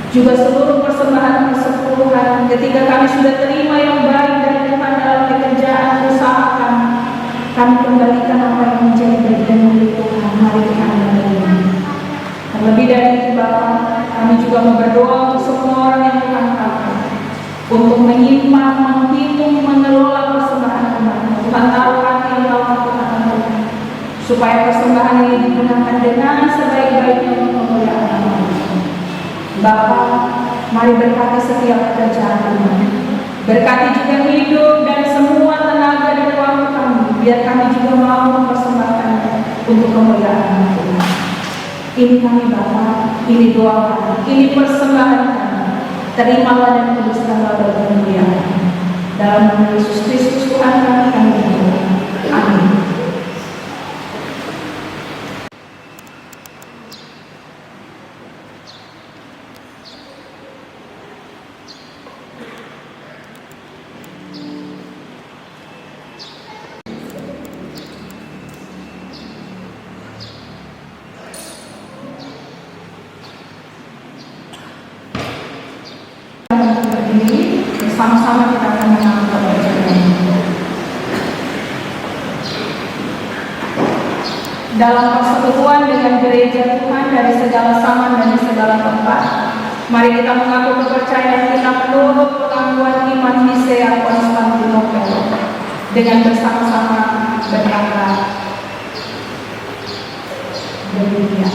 Juga seluruh persembahan persepuluhan ketika kami sudah terima yang baik dari Tuhan dalam pekerjaan usaha kami kembalikan apa yang menjadi bagian milik Tuhan. Mari Tuhan menerima. Terlebih dari itu Bapa, kami juga mau berdoa untuk semua orang yang Tuhan pakai untuk menyimpan, menghitung, mengelola persembahan Tuhan. Tuhan tahu hati yang tahu Tuhan Tuhan, supaya persembahan ini digunakan dengan sebaik-baiknya untuk kemuliaan nama Tuhan. Bapa, mari berkati setiap pekerjaan Tuhan. Berkati juga hidup dan semua tenaga dan waktu kami, biar kami juga mau mempersembahkannya untuk kemuliaan nama Tuhan. Ini kami Bapa, ini doa kami, ini persembahan kami. Terimalah dan kuduskanlah bagi kemuliaan. Dalam nama Yesus Kristus Tuhan kami berdoa. Amin. Bersama-sama kita akan menangkap bacaan. Dalam persekutuan dengan gereja Tuhan dari segala zaman dan di segala tempat, mari kita mengaku kepercayaan kita menurut pengakuan iman Nisea Konstantinopel dengan bersama-sama berkata demikian.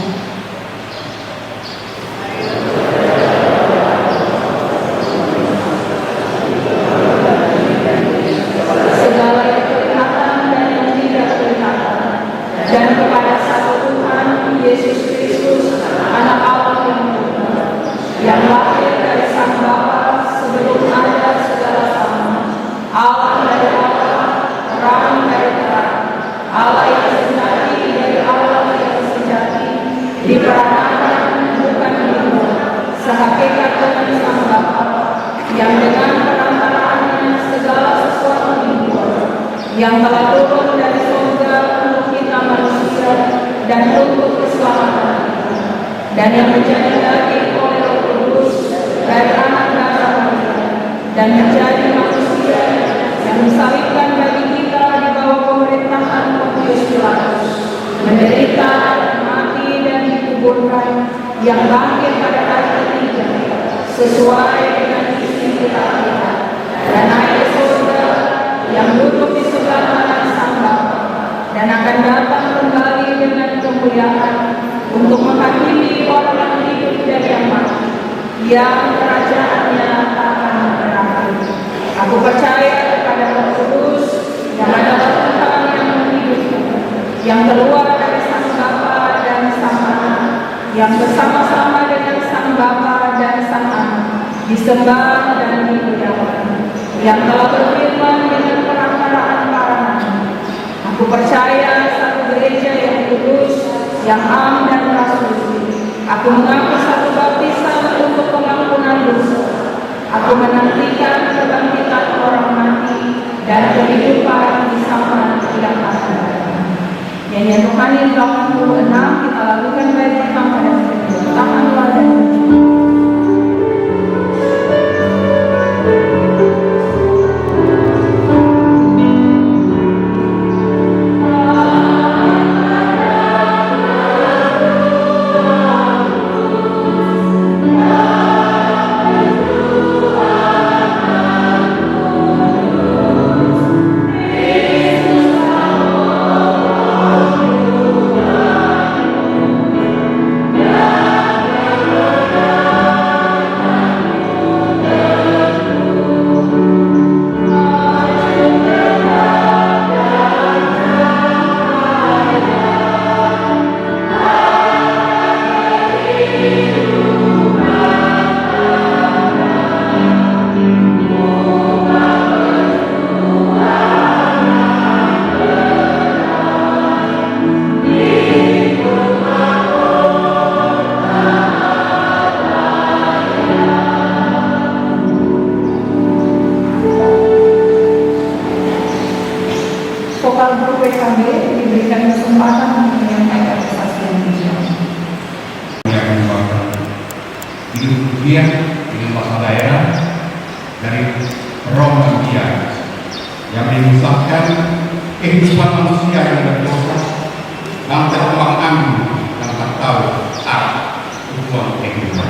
yang dengan perantaraannya segala sesuatu dibuat, yang telah turun dari surga untuk kita manusia dan untuk keselamatan kita, dan yang menjadi daging oleh Roh Kudus dari anak darah Maria, dan menjadi manusia yang disalibkan bagi kita di bawah pemerintahan Pontius Pilatus, menderita, mati dan dikuburkan, yang bangkit pada hari ketiga sesuai dengan isi kita, dan naik ke surga, yang duduk di sebelah kanan Sang Bapa, dan akan datang kembali dengan kemuliaan untuk menghakimi orang yang hidup dan yang mati, yang kerajaannya akan berakhir. Aku percaya kepada Roh Kudus yang adalah Tuhan yang menghidupkan, yang keluar dari Sang Bapa dan Sang Anak, yang bersama-sama dengan Sang Bapa dan Sang Anak disembah dan dimuliakan, yang telah berfirman dengan perantaraan para nabi. Aku percaya satu gereja yang kudus, yang am dan rasul. Aku mengaku satu baptisan untuk pengampunan dosa. Aku menantikan kebangkitan orang mati dan kehidupan di zaman yang akan datang. Nyanyian rohani 86 kita lakukan baik pertama pada tangan luar dan vokal grup PKB diberikan kesempatan untuk menyampaikan kesaksian beliau. Hidup rupiah, hidup masa daerah dari Roh Manusia yang menyusahkan kehidupan manusia yang berdosa dan terulang ambing dan tak tahu tujuan kehidupan.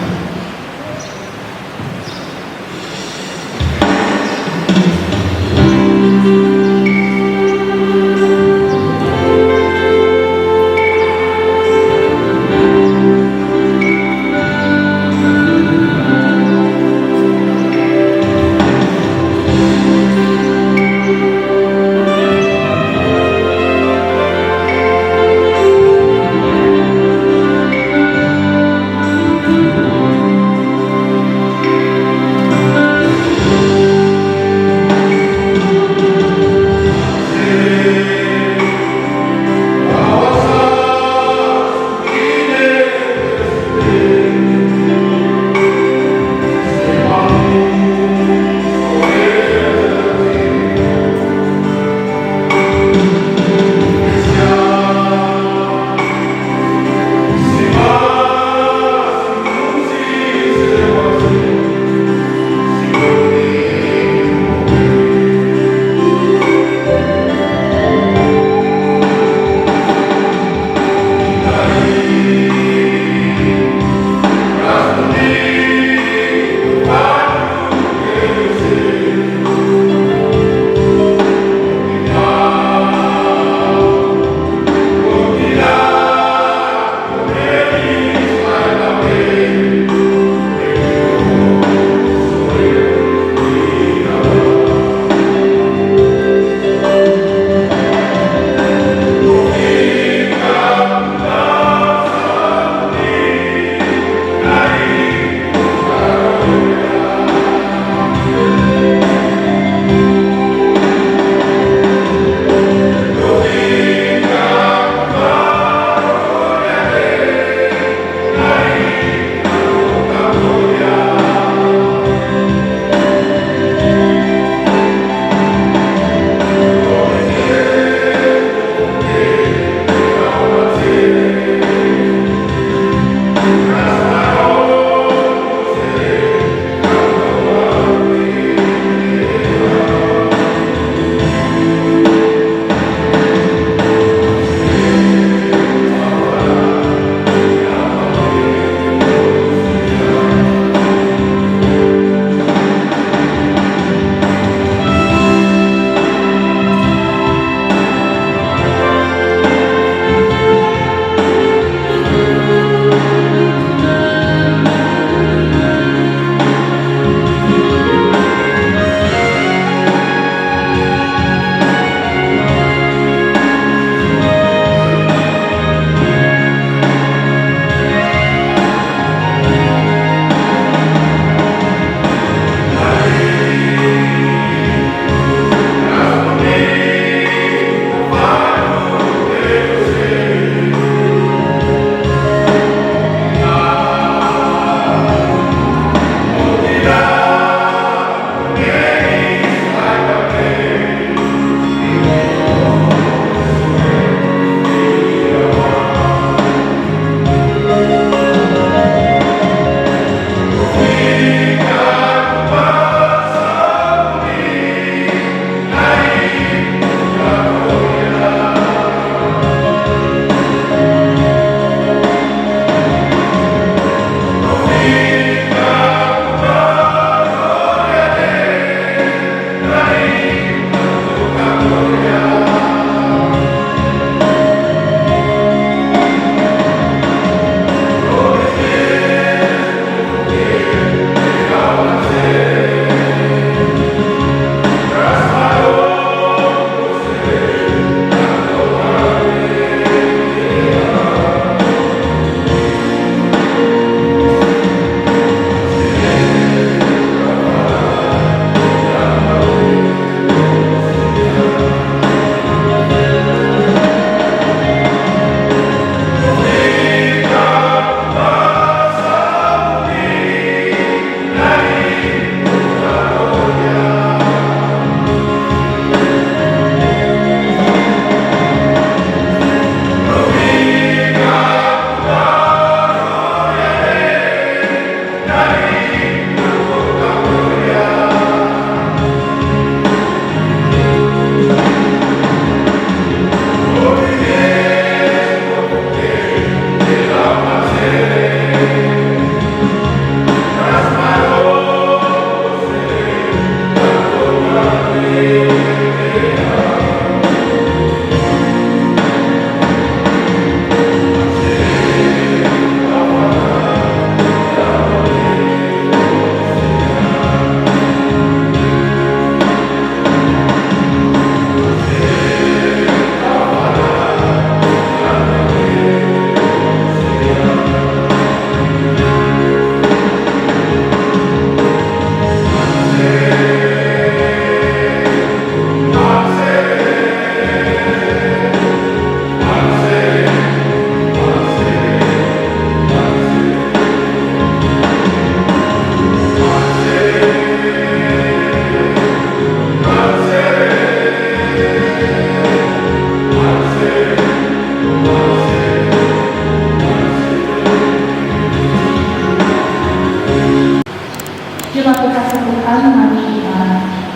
Tuhan, mari kita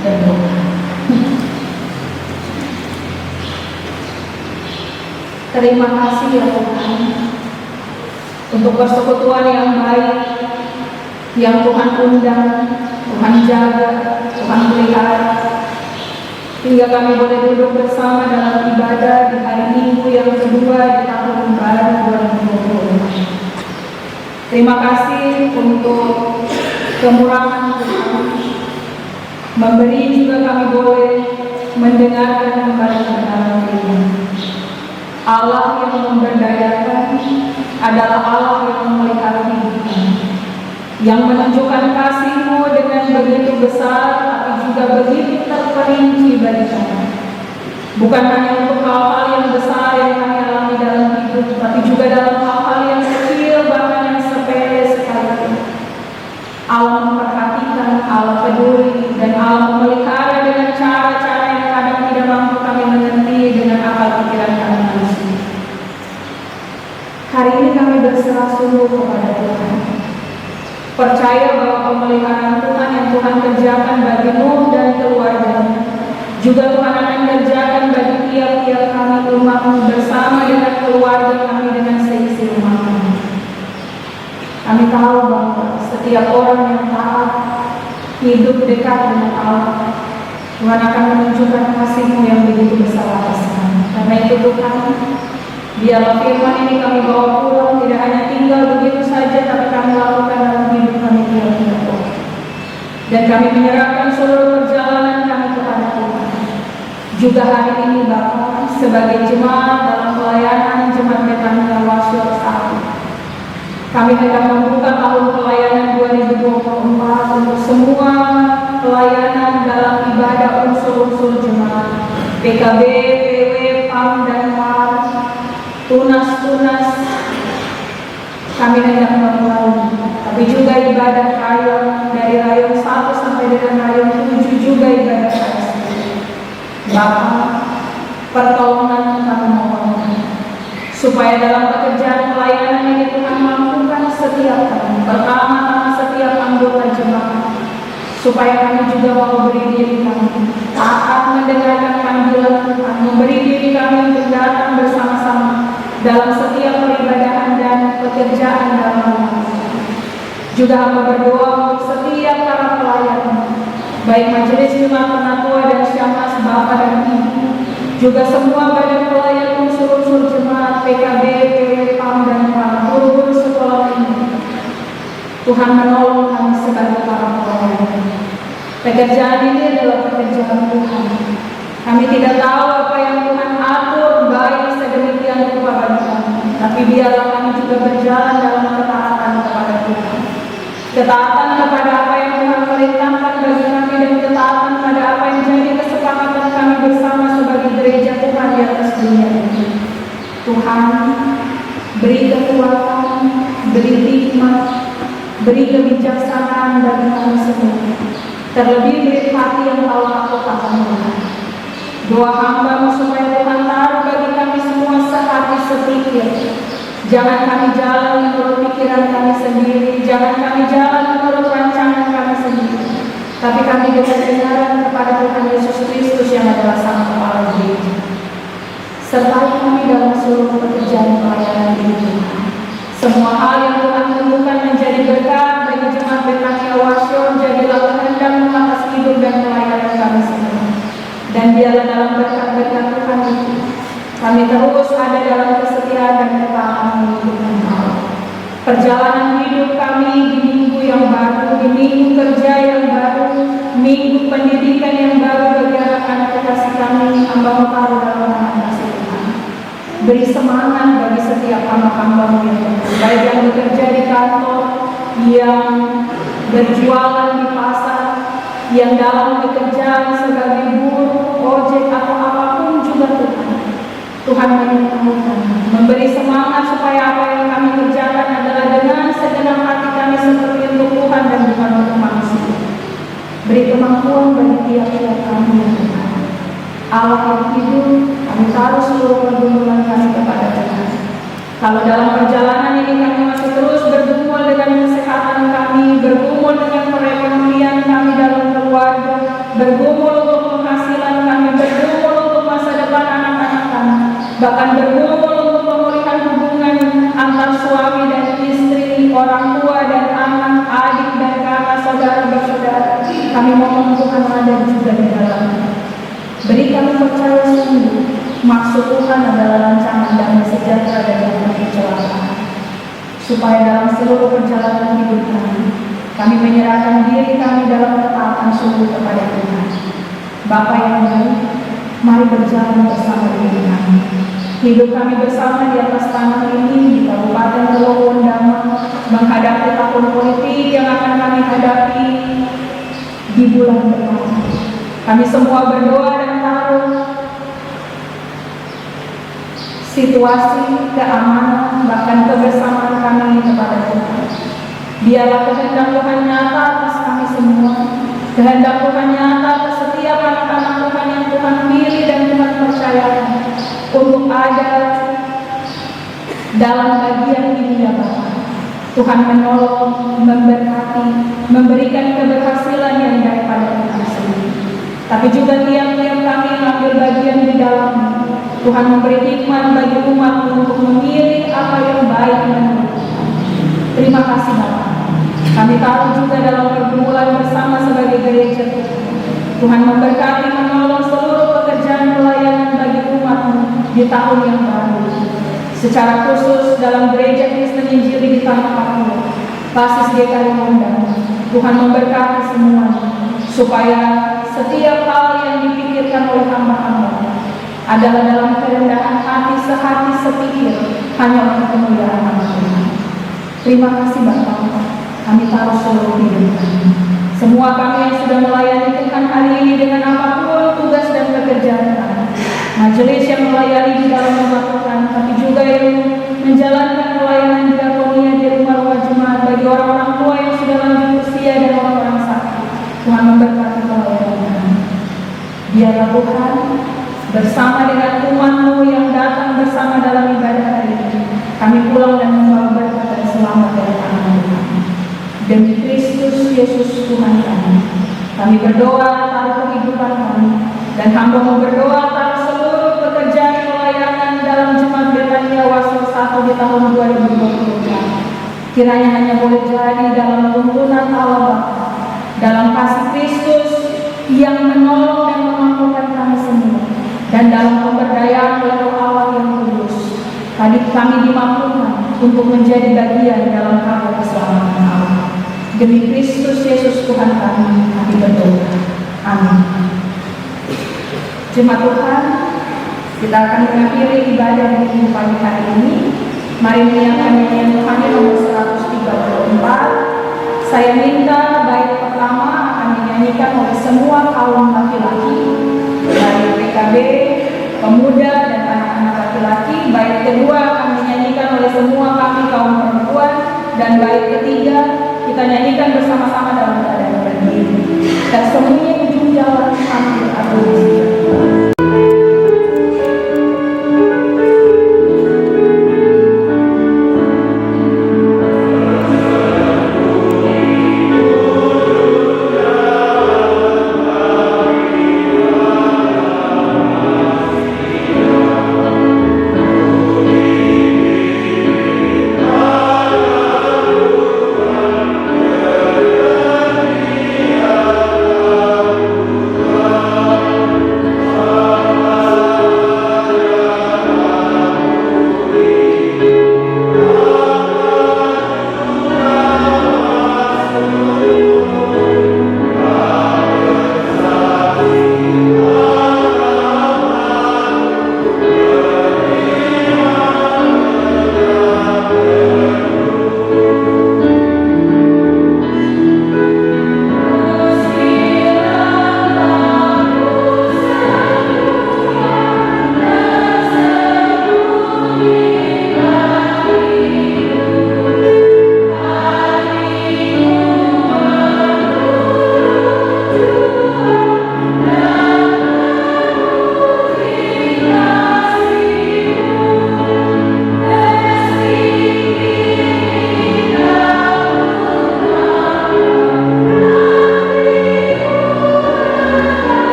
berdoa. Terima kasih ya Tuhan untuk persekutuan yang baik yang Tuhan undang, Tuhan jaga, Tuhan pelihara, hingga kami boleh duduk bersama dalam ibadah di hari Minggu yang kedua di tahun baru 2020. Terima kasih untuk kemurahan Tuhan, memberi juga kami boleh mendengarkan kembali kebenaran firman. Allah yang memberdayakan adalah Allah yang memelihara hidup kami, yang menunjukkan kasih-Mu dengan begitu besar, tapi juga begitu terperinci bagi kami. Bukan hanya untuk hal-hal yang besar yang kami alami dalam hidup, tapi juga dalam hal-hal yang kecil, bahkan yang sepele sekalipun. Allah memperhatikan, Allah peduli, dan Allah memelihara dengan cara-cara yang kadang tidak mampu kami mengerti dengan akal pikiran kami manusia. Hari ini kami berserah sungguh kepada Tuhan, percaya bahwa pemeliharaan Tuhan yang Tuhan kerjakan bagi Nuh dan keluarganya, juga Tuhan akan kerjakan bagi tiap-tiap kami umat-Mu bersama dengan keluarga kami dengan seisi rumah kami. Kami tahu bahwa setiap orang yang taat hidup dekat dengan Allah, Tuhan akan menunjukkan kasih-Mu yang begitu besar atas kami. Karena itu Tuhan, biarlah firman ini kami bawa pulang, tidak hanya tinggal begitu saja, tapi kami lakukan dalam hidup kami tiap-tiap hari. Dan kami menyerahkan seluruh perjalanan kami kepada Tuhan. Juga hari ini Bapa, sebagai jemaat dalam pelayanan Jemaat Betania Warsaw saat ini, kami hendak membuka tahun pelayanan 2024 untuk semua pelayanan dalam ibadah unsur-unsur jemaat PKB, PW, PAM, dan MAR, tunas-tunas. Kami hendak memulai, tapi juga ibadah rayon dari rayon 1 sampai dengan rayon 7, juga ibadah KSD. Bapa, pertolongan kami mohon, supaya dalam pekerjaan pelayanan ini Tuhan mampukan setiap kami, pertama-tama setiap anggota jemaat, supaya kami juga mau beri diri kami taat mendengarkan panggilan Tuhan, memberi diri kami untuk datang bersama-sama dalam setiap peribadahan dan pekerjaan dalam rumah. Juga hamba berdoa untuk setiap para pelayan, baik majelis jemaat penatua dan syammas, Bapak dan Ibu, juga semua badan pelayan unsur-unsur jemaat PKB, PW, PAM, dan para guru-guru sekolah ini. Tuhan menolong kami sebagai para pelayan. Pekerjaan ini adalah pekerjaan Tuhan. Kami tidak tahu apa yang Tuhan atur baik sedemikian rupa bagi kami, tapi biarlah kami juga berjalan dalam ketaatan kepada Tuhan. Ketaatan kepada apa yang Tuhan perintahkan bagi kami, dan ketaatan pada apa yang jadi kesepakatan kami bersama sebagai gereja Tuhan di atas dunia ini. Tuhan, beri kekuatan, beri hikmat, beri kebijaksanaan bagi kami semua. Terlebih beri hati yang tahu takut akan Tuhan. Doa hamba-Mu supaya Tuhan taruh bagi kami semua sehati sepikir. Jangan kami jalan menurut pikiran kami sendiri, jangan kami jalan menurut rancangan kami sendiri, tapi kami dengan kebenaran kepada Tuhan Yesus Kristus yang adalah Sang Kepala Gereja. Sertai kami dalam seluruh pekerjaan pelayanan ini Tuhan. Semua hal yang Tuhan tentukan menjadi berkat bagi Jemaat Betania Warsaw, jadilah kehendak-Mu atas hidup dan pelayanan kami semua. Dan biarlah dalam berkat-berkat Tuhan itu, kami terus ada dalam kesetiaan dan ketaatan Tuhan Allah. Perjalanan hidup kami di minggu yang baru, di minggu kerja yang baru, minggu pendidikan yang baru bagi anak-anak kekasih kami, hamba-Mu taruh dalam tangan kasih Tuhan. Beri semangat bagi setiap hamba-hamba-Mu yang bekerja, baik yang bekerja di kantor, yang berjualan di pasar, yang dalam pekerjaan sebagai buruh, ojek, atau apapun juga Tuhan. Tuhan menyembuhkan, memberi semangat supaya apa yang kami kerjakan adalah dengan segenap hati kami seperti untuk Tuhan dan bukan untuk manusia. Beri kemampuan bagi tiap-tiap kami ya Tuhan. Allah yang hidup, kami taruh seluruh pergumulan kami kepada Tuhan. Kalau dalam perjalanan ini kami masih terus bergumul dengan kesehatan kami, bergumul dengan perekonomian kami, Kami mohon Tuhan ada juga di dalamnya. Beri kami percaya sungguh, maksud Tuhan adalah rancangan damai sejahtera dan bukan kecelakaan. Supaya dalam seluruh perjalanan hidup kami menyerahkan diri kami dalam ketaatan sungguh kepada Tuhan. Bapa yang baik, mari berjalan bersama dengan kami. Hidup kami bersama di atas tanah ini di Kabupaten Teluk-Wondama menghadapi tahun politik yang akan kami hadapi di bulan depan. Kami semua berdoa dan taruh situasi keamanan bahkan kebersamaan kami kepada Tuhan. Biarlah kehendak Tuhan nyata atas kami semua. Kehendak Tuhan nyata atas setiap anak-anak Tuhan yang Tuhan pilih dan Tuhan percayakan untuk ada dalam bagian ini ya Bapa. Tuhan menolong, memberkati, memberikan keberhasilan yang daripada Tuhan sendiri. Tapi juga tiap-tiap kami yang ambil bagian di dalamnya, Tuhan memberi hikmat bagi umat untuk memilih apa yang baik menurut Tuhan. Terima kasih Bapa. Kami tahu juga dalam pergumulan bersama sebagai gereja Tuhan. Tuhan memberkati menolong seluruh pekerjaan pelayanan bagi umat-Mu di tahun yang baru. Secara khusus dalam gereja Kristen Injili di Tanah Papua, Basis GKI Wondama, Tuhan memberkati semuanya supaya setiap hal yang dipikirkan oleh hamba-hamba adalah dalam kerendahan hati, sehati, sepikir hanya untuk kemuliaan nama Tuhan. Terima kasih Bapak. Kami taruh seluruh hidup kami. Semua kami yang sudah melayani Tuhan hari ini dengan apapun tugas dan pekerjaan kami. Majelis yang melayani di dalam rumah Tuhan, tapi juga yang menjalankan pelayanan diakonia di rumah-rumah jemaat bagi orang-orang tua yang sudah lanjut usia dan orang-orang sakit. Tuhan memberkati pelayanan kami. Biarlah Tuhan bersama dengan umat-Mu yang datang bersama dalam ibadah hari ini, kami pulang dan membawa berkat dan selamat dari tangan Tuhan. Demi Kristus Yesus Tuhan kami berdoa taruh kehidupan kami, dan hamba-Mu berdoa taruh seluruh pekerjaan pelayanan dalam Jemaat Betania Wasir 1 di tahun 2023. Kiranya hanya boleh jadi dalam tuntunan Allah Bapa, dalam kasih Kristus yang menolong dan memampukan kami semua, dan dalam pemberdayaan oleh Roh Allah yang kudus. Tadi kami dimampukan untuk menjadi bagian dalam karya keselamatan Allah. Demi Kristus Yesus Tuhan kami berdoa. Amin. Jemaat Tuhan, kita akan mengakhiri ibadah di minggu pagi hari ini. Mari menyanyikan nyanyian Tuhan nomor 134. Saya minta bait pertama akan dinyanyikan oleh semua kaum laki-laki dari PKB, pemuda dan anak-anak laki-laki. Bait kedua akan dinyanyikan oleh semua kami kaum perempuan, dan bait ketiga kita nyanyikan bersama-sama dalam keadaan berdiri. Dan semuanya ujung jalan sambil adonis. Oh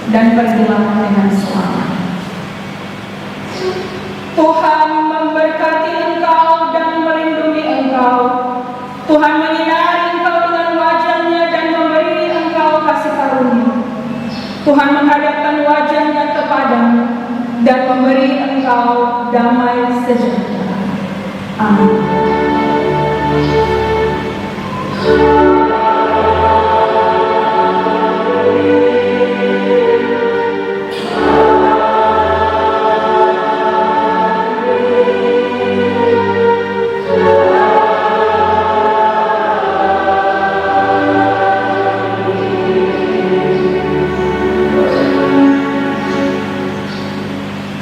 dan pergilah dengan selamat. Tuhan memberkati engkau dan melindungi engkau. Tuhan menyinari engkau dengan wajah-Nya dan memberi engkau kasih karunia. Tuhan menghadapkan wajah-Nya kepadamu dan memberi engkau damai sejahtera. Amin.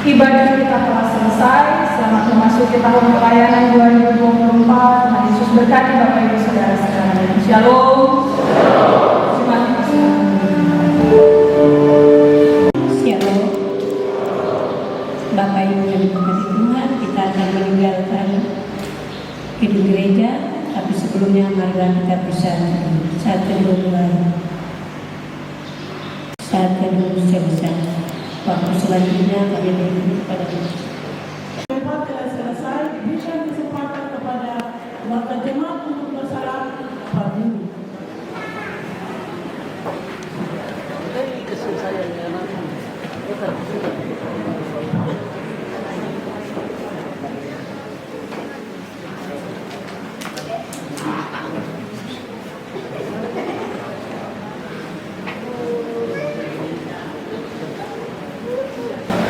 Ibadah kita telah selesai. Selamat memasuki tahun pelayanan 2024. Tuhan Yesus berkati Bapak Ibu Saudara sekalian. Shalom. Terima kasih. Shalom. Bapak Ibu yang dikasihi Tuhan, kita akan meninggalkan gedung gereja, tapi sebelumnya marilah kita bersatu. Saat kedua, sebesar. Waktu selanjutnya kami berikan kepada Debat telah selesai, berikan kesempatan kepada warga jemaat untuk bersalam pagi.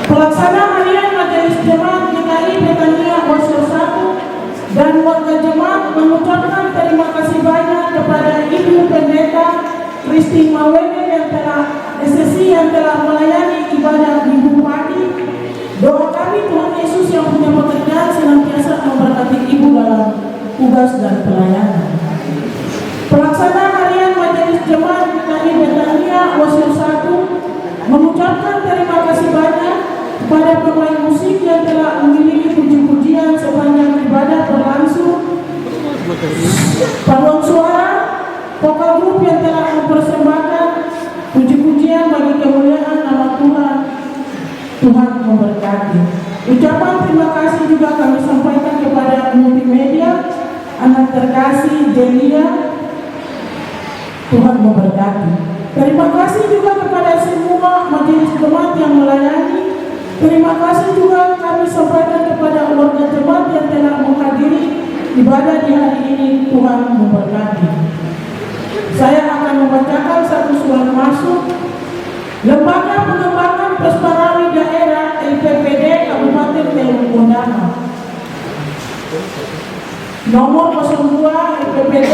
Pelaksana harian Majelis Jemaat GKI Betania Osio 1 dan warga jemaat mengucapkan terima kasih banyak kepada Ibu Pendeta Kristi Mawene yang telah melayani ibadah Minggu pagi. Doa kami Tuhan Yesus yang punya pekerjaan senantiasa memberkati Ibu dalam tugas dan pelayanan. Pelaksana harian Majelis Jemaat GKI Betania Osio 1 mengucapkan terima kasih banyak kepada pemain musik yang telah memiliki puji-pujian sepanjang ibadah berlangsung, paduan suara, vokal grup yang telah mempersembahkan puji-pujian bagi kemuliaan nama Tuhan. Tuhan memberkati. Ucapan terima kasih juga kami sampaikan kepada multimedia, anak terkasih Jelia. Tuhan memberkati. Terima kasih juga kepada semua majelis jemaat yang melayani. Terima kasih juga kami sampaikan kepada warga jemaat yang telah menghadiri ibadah di hari ini. Tuhan memberkati. Saya akan membacakan satu surat masuk. Lembaga Pengembangan Persparawi Daerah LPPD Kabupaten Teluk Bondama. Nomor 02 LPPD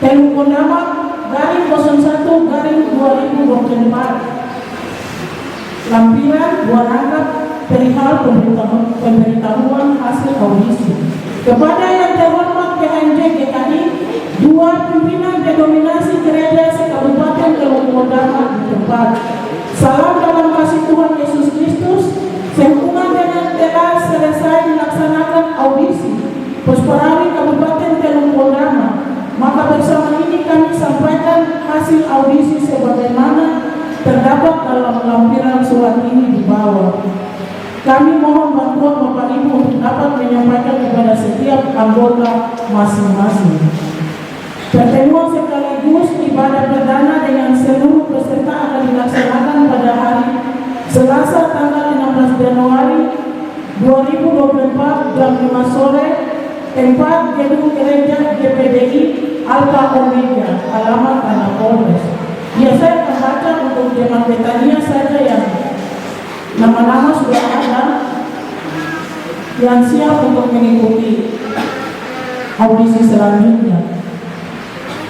Teluk Bondama _01/2024. Lampiran dua rangkap perihal pemberitahuan hasil audisi kepada yang terhormat PNJ GKI, dua pimpinan denominasi gereja se-Kabupaten Teluk Bondama di tempat. Salam dalam kasih Tuhan Yesus Kristus. Sehubungan dengan telah selesai dilaksanakan audisi Persparawi Kabupaten Teluk Bondama, maka bersama ini kami sampaikan hasil audisi sebagaimana terdapat dalam lampiran surat ini di bawah. Kami mohon bantuan Bapak Ibu untuk dapat menyampaikan kepada setiap anggota masing-masing. Pertemuan sekaligus ibadah perdana dengan seluruh peserta akan dilaksanakan pada hari Selasa tanggal 16 Januari 2024 jam 5 sore, tempat gedung gereja GPDI Alpha Omega, alamat Tanah Polres. Saya akan baca untuk jemaat Betania saja yang nama-nama sudah ada yang siap untuk mengikuti audisi selanjutnya.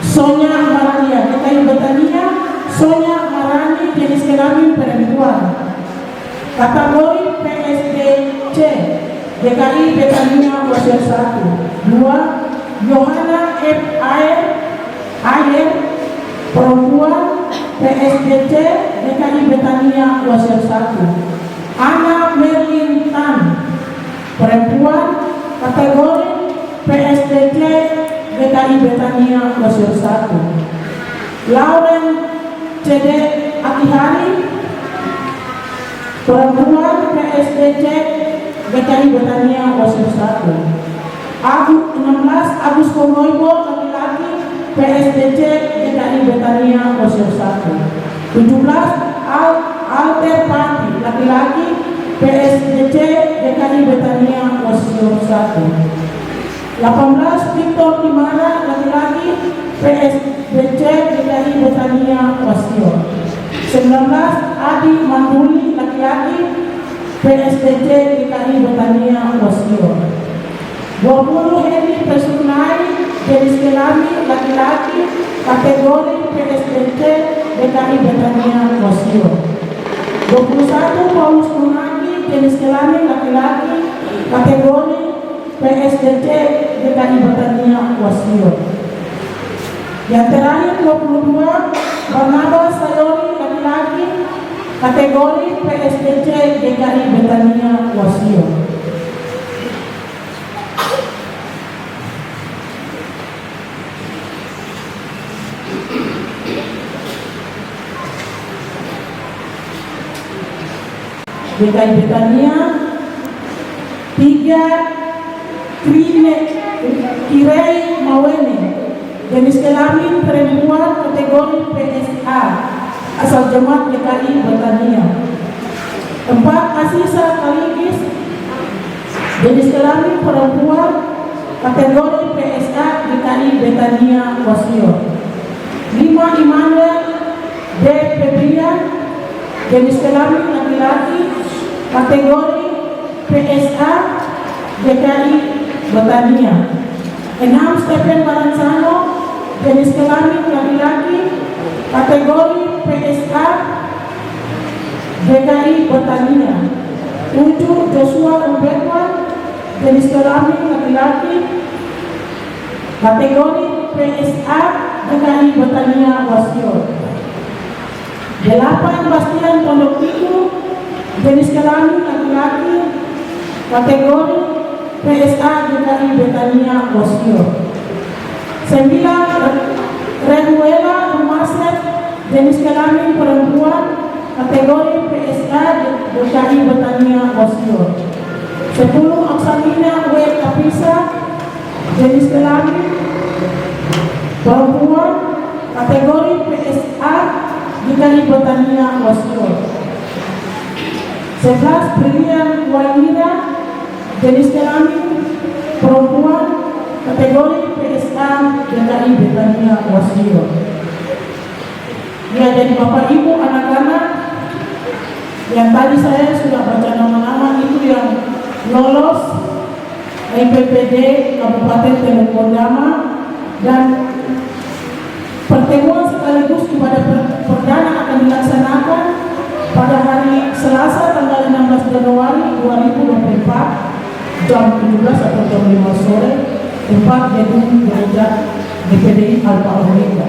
Sonya Marania, GKI Betania. Sonya Marani, jenis kelamin perempuan. Kategori PSDC, GKI Betania Osio 1. 2. Yohana F. Ayer, perempuan, PSDC GKI Betania Osio 1. Ana Merlin Tan, perempuan, kategori PSDC GKI Betania Osio 1. Lauren CD Akihari, perempuan PSDC DKI Betania Wasir 1. 16 Agus Komoibo, laki-laki PSDC DKI Betania Wasir 1. 17 Alter Pati, laki-laki PSDC DKI Betania Wasir 1. 18 Victor Kimara, laki-laki PSDC DKI Betania Wasir. 19 Adi Manduli, laki-laki PSDC DKI Betania Wasir. 20 Hedi Pesunai jenis kelamin laki-laki kategori PSDC DKI Betania Wasir. 21 Paulus Munaki jenis kelamin laki-laki kategori PSDC DKI Betania Wasir. Yang terakhir 22 Barnabas Sayori, laki-laki kategori PSDC DKI Betania Wasir. DKI Betania 3 Kirei Mawene jenis kelamin perempuan kategori PSA asal jemaat DKI Betania. 4 Asisa Kaligis jenis kelamin perempuan kategori PSA DKI Betania Wasir. 5 Immanuel D. Febrian jenis kelamin laki-laki kategori PSA DKI Betania. 6 Stephen Baranzano jenis kelamin laki-laki kategori PSA DKI Betania. 7 Joshua Umberwan jenis kelamin laki-laki kategori PSA DKI Betania Wasir. 8 Bastian Pondok Tiku jenis kelamin laki-laki kategori PSA DKI Betania Wasir. 9 Rehuela Rumaset jenis kelamin perempuan kategori PSA DKI Betania Wasir. 10 Aksamina W. Kapisa jenis kelamin perempuan kategori PSA DKI Betania Wasir. 11 Brilian Wainira jenis kelamin perempuan kategori PSA DKI Betania Wasir. Ya, jadi Bapak Ibu anak-anak yang tadi saya sudah baca nama-nama itu yang lolos IPPD Kabupaten Teluk Bondama, dan pertemuan sekaligus ibadah perdana akan dilaksanakan pada hari Selasa tanggal 16 Januari 2024 jam 17 atau jam 5 sore, tempat gedung gereja DPDI Alfa Omega,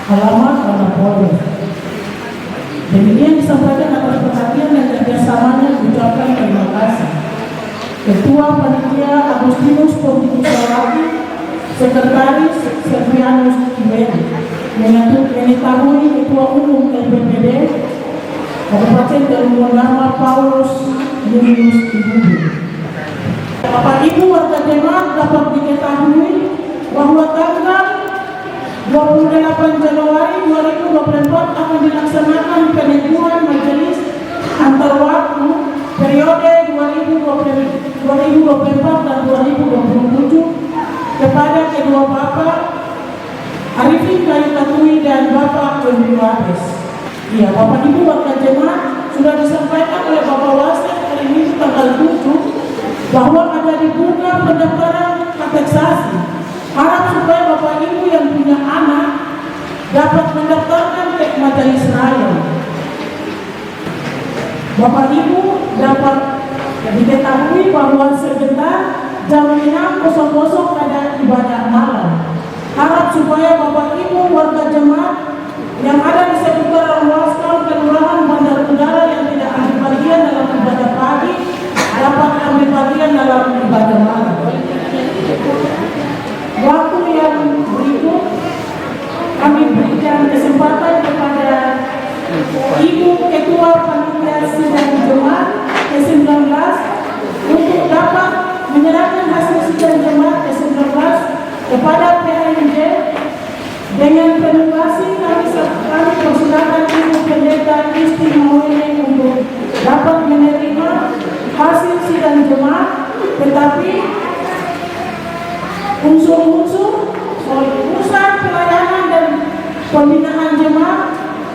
alamat Tanah Polres. Demikian disampaikan atas perhatian dan kerjasamanya, ucapkan terima kasih. Ketua Panitia Agustinus Pontificalati, Sekretaris Servianus Kiberi, mengetahui Ketua Umum LPPD Kabupaten Teluk Bondama Paulus Julius Ibudu. Bapak Ibu warga jemaat dapat diketahui bahwa tanggal 28 Januari 2024 akan dilaksanakan peneguhan majelis antar waktu periode 2024 dan 2027 kepada kedua Bapak Arifin Kayu Katui dan Bapak Joni Wapes. Ya, Bapak Ibu warga jemaat sudah disampaikan oleh Bapak Wasek hari ini tanggal 7 bahwa ada dibuka pendaftaran kateksasi. Harap supaya Bapak Ibu yang punya anak dapat mendaftarkan ke Majelis Raya. Bapak Ibu dapat diketahui bahwa sebentar jam 6.00 ada ibadah malam. Harap supaya Bapak Ibu warga jemaat yang ada di sekitar Waskam Kelurahan Bandar Udara yang tidak ambil bagian dalam ibadah pagi dapat ambil bagian dalam ibadah malam. Waktu yang berikut kami berikan kesempatan kepada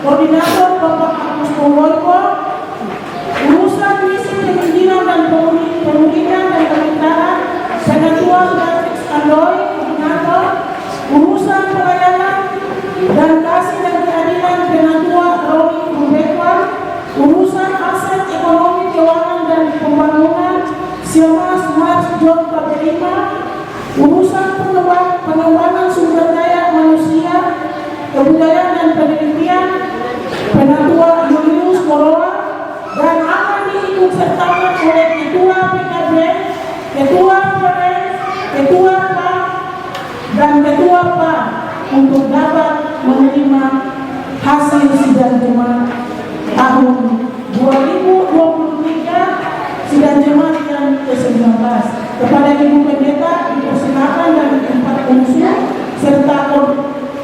Koordinator Bapak Agus Purwono, urusan misi perizinan dan pemulihan dan kemitraan Senatua Beatrix Andoy, Koordinator, urusan pelayanan dan kasih dan keadilan Senatua Roni Rubewan, urusan aset ekonomi keuangan dan pembangunan Siamas Mars John Paterima, urusan pengembangan sumber daya manusia, kebudayaan dan penelitian Penatua Julius Moroa, dan akan diikutsertakan oleh Ketua PKB, Ketua PRE, Ketua PAN, dan Ketua PAN untuk dapat menerima hasil sidang jemaat tahun 2023 sidang jemaat yang ke-19. Kepada Ibu Pendeta dipersilakan dan 4 unsur serta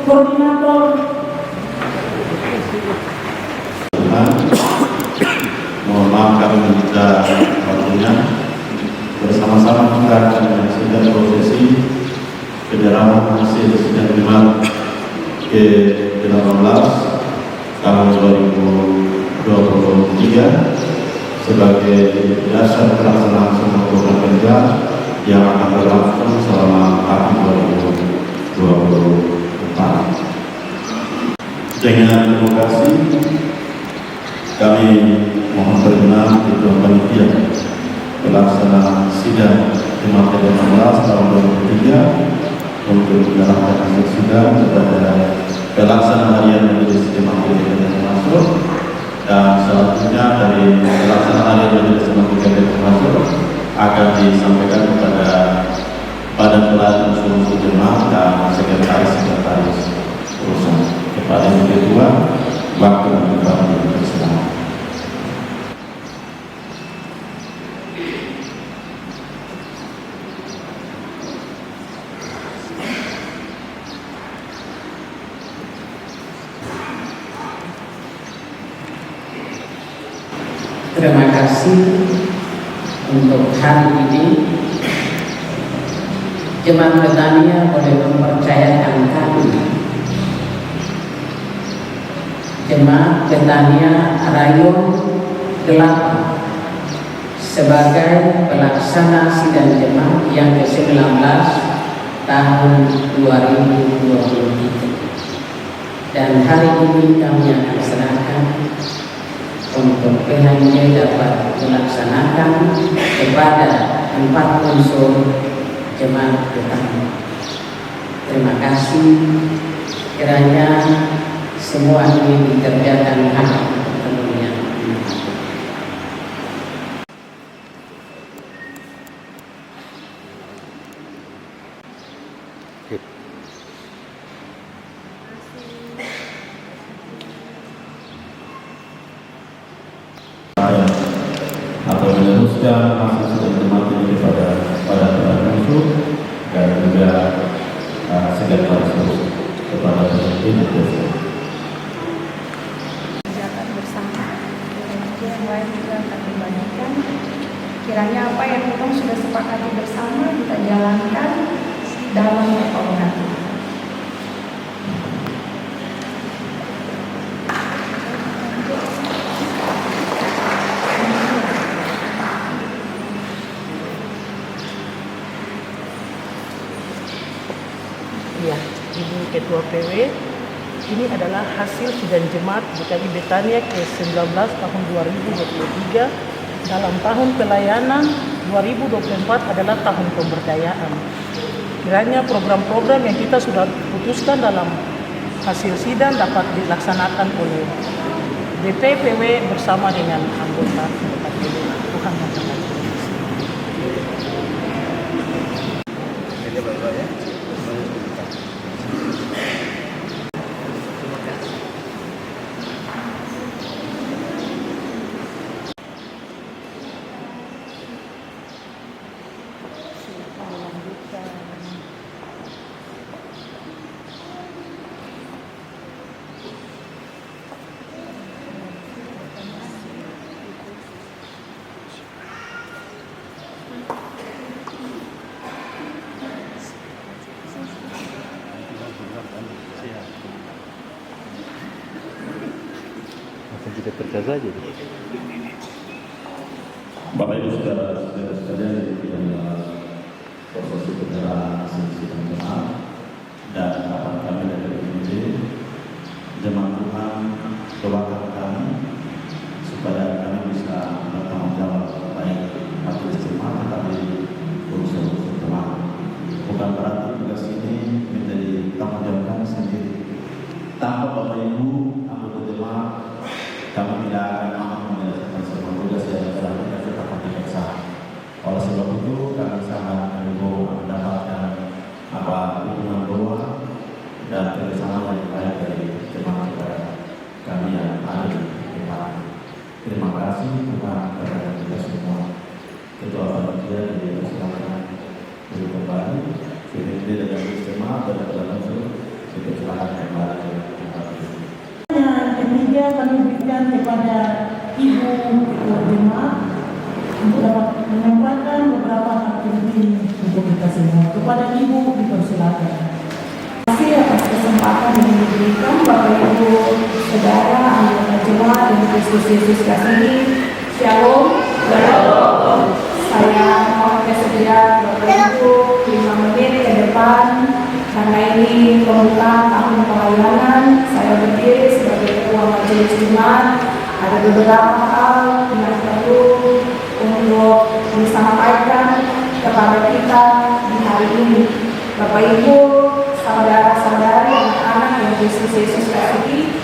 koordinator. Mohon maaf kami meminta waktunya. Bersama-sama kita akan menyaksikan prosesi penyerahan hasil sidang jemaat ke-18 tahun 2023 sebagai dasar pelaksanaan semua program kerja yang akan berlangsung selama tahun 2024. Dengan demokrasi kami mohon perkenan Ketua Panitia Pelaksana Sidang Jemaat ke-18 tahun 2023 untuk menyerahkan hasil sidang kepada Pelaksana Harian Majelis Jemaat termasuk, dan selanjutnya dari Pelaksana Harian Majelis Jemaat termasuk akan disampaikan kepada Badan Pelayanan Unsur Jemaat dan Sekretaris urusan. Kepada yang kedua, waktu dan kepada yang bersilakan. Terima kasih untuk hari ini. Jemaat Betania boleh mempercayakan kami. Jemaat Betania Rayon 8 sebagai pelaksana sidang jemaat yang ke-19 tahun 2023. Dan hari ini kami akan serahkan untuk PHMD dapat melaksanakan kepada 4 unsur jemaat Betania. Terima kasih, kiranya semua ini dikerjakan hanya untuk kemuliaan Tuhan. Atau meneruskan hasil sidang jemaat ini kepada unsur dan juga sekretaris kepada pemimpin Kegiatan bersama yang lain juga akan dibanyakan. Kiranya apa yang kita sudah sepakati bersama kita jalankan dalam program. Ya, Ibu Ketua PW, ini adalah hasil sidang jemaat GKI Betania ke-19 tahun 2023. Dalam tahun pelayanan 2024 adalah tahun pemberdayaan. Kiranya program-program yang kita sudah putuskan dalam hasil sidang dapat dilaksanakan oleh DPPW bersama dengan anggota PW. Tuhan memberkati. diperiksa saja. Bapak Ibu saudara-saudara sekalian yang proses penyerahan hasil sidang jemaat dan harapan kami dari PPJ, jemaat Tuhan doakan kami supaya kami bisa bertanggung jawab baik majelis jemaat tetapi unsur-unsur jemaat. Bukan berarti tugas ini menjadi tanggung jawab kami sendiri. Tanpa Bapak Ibu anggota jemaat, kami tidak akan mampu menyelesaikan semua tugas yang telah kita tetapkan di desa. Oleh sebab itu, kami sangat mendukung mendapatkan dukungan doa dan kerjasama yang baik dari jemaat kepada kami yang ada di jemaat. Terima kasih Tuhan kepada kita semua. Ketua Panitia dipersilakan untuk kembali. Ini dengan jemaat dan dalam dipersilakan kembali ke tempat ini. Yang ketiga kami berikan kepada Ibu Ketua Jemaat untuk dapat menyampaikan beberapa hal penting untuk kita semua. Kepada Ibu dipersilakan. Terima kasih atas kesempatan yang diberikan Bapak Ibu Saudara anggota jemaat dan Kristus Yesus kasih. Shalom. Saya mohon kesedia Bapak Ibu 5 menit ke depan karena ini pembukaan tahun pelayanan. Saya berdiri sebagai ketua majelis jemaat. Ada beberapa hal yang perlu untuk disampaikan kepada kita di hari ini. Bapak Ibu, saudara-saudari, anak-anak yang Kristus Yesus kasihi.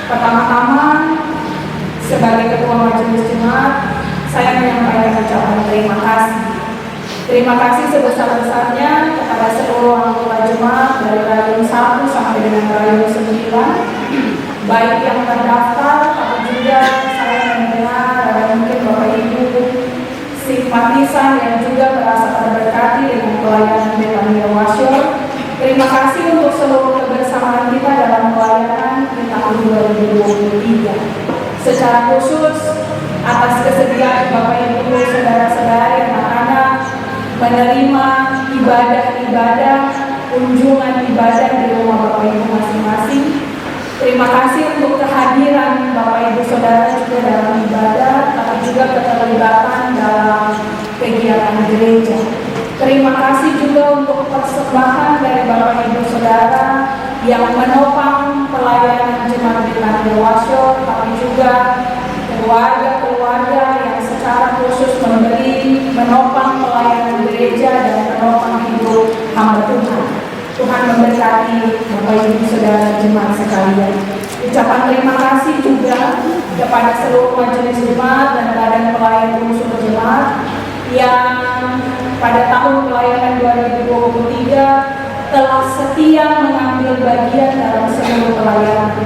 Pertama-tama, sebagai ketua majelis jemaat, saya menyampaikan ucapan terima kasih. Terima kasih sebesar-besarnya kepada seluruh anggota jemaat dari Rayun 1 sampai dengan Rayun 9, baik yang terdaftar, tapi juga saya mendengar ada mungkin Bapak Ibu simpatisan yang juga merasa terberkati dengan pelayanan Betania Warship. Terima kasih untuk seluruh kebersamaan kita dalam pelayanan di tahun 2023. Secara khusus atas kesediaan Bapak Ibu, saudara-saudari, anak-anak menerima ibadah-ibadah, kunjungan ibadah di rumah Bapak Ibu masing-masing. Terima kasih untuk kehadiran Bapak Ibu Saudara juga dalam ibadah, tapi juga keterlibatan dalam kegiatan gereja. Terima kasih juga untuk persembahan dari Bapak Ibu Saudara yang menopang pelayanan jemaat Betania Warship, tapi juga keluarga-keluarga yang secara khusus menopang pelayanan gereja dan menopang hidup hamba Tuhan. Tuhan memberkati Bapak Ibu Saudara jemaat sekalian. Ucapan terima kasih juga kepada seluruh majelis jemaat dan badan pelayan unsur jemaat yang pada tahun pelayanan 2023 telah setia mengambil bagian dalam seluruh pelayanan,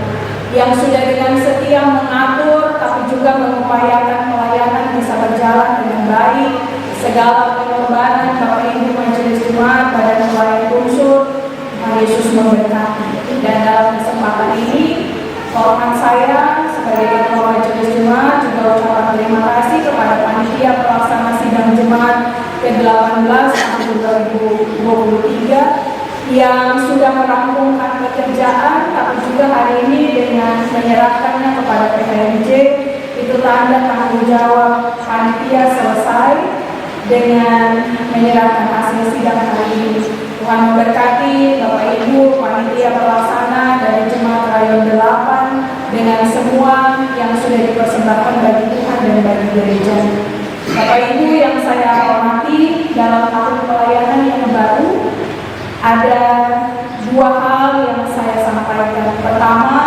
yang sudah dengan setia mengatur tapi juga mengupayakan pelayanan bisa berjalan dengan baik. Segala pengorbanan Bapak Ibu majelis jemaat, badan pelayan unsur, Yesus memberkati. Dan dalam kesempatan ini, hormat saya sebagai ketua majelis jemaat juga ucapan terima kasih kepada panitia pelaksana sidang jemaat ke-18 tahun 2023 yang sudah merampungkan pekerjaan, tapi juga hari ini dengan menyerahkannya kepada PPJ. Itu tanda tanggung jawab panitia selesai dengan menyerahkan hasil sidang hari ini. Tuhan memberkati Bapak Ibu panitia pelaksana dari jemaat Rayun 8 dengan semua yang sudah dipersembahkan bagi Tuhan dan bagi gereja. Bapak Ibu yang saya hormati, dalam tahun pelayanan yang baru ada dua hal yang saya sampaikan. Pertama,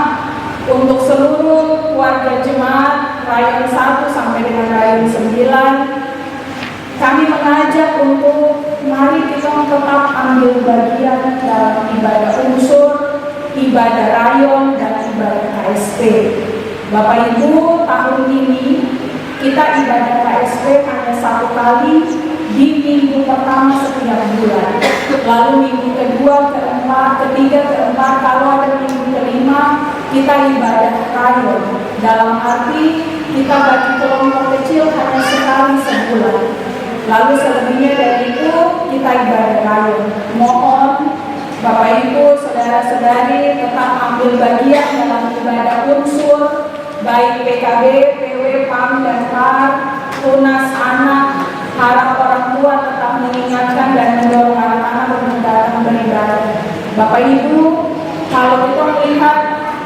untuk seluruh keluarga jemaat Rayun 1 sampai dengan Rayun 9, kami mengajak untuk mari kita tetap ambil bagian dalam ibadah unsur, ibadah rayon, dan ibadah KSP. Bapak Ibu, tahun ini kita ibadah KSP hanya 1 kali di minggu pertama setiap bulan. Lalu minggu kedua, keempat, ketiga, keempat, kalau ada minggu kelima, kita ibadah rayon. Dalam arti kita bagi kelompok kecil hanya sekali sebulan. Lalu selebihnya dari itu kita ibadah rayon. Mohon Bapak Ibu, saudara-saudari tetap ambil bagian dalam ibadah unsur, baik PKB, PW, PAM, dan PAR, Tunas Anak, harap orang tua tetap mengingatkan dan mendorong anak-anak untuk datang beribadah. Bapak Ibu, kalau kita melihat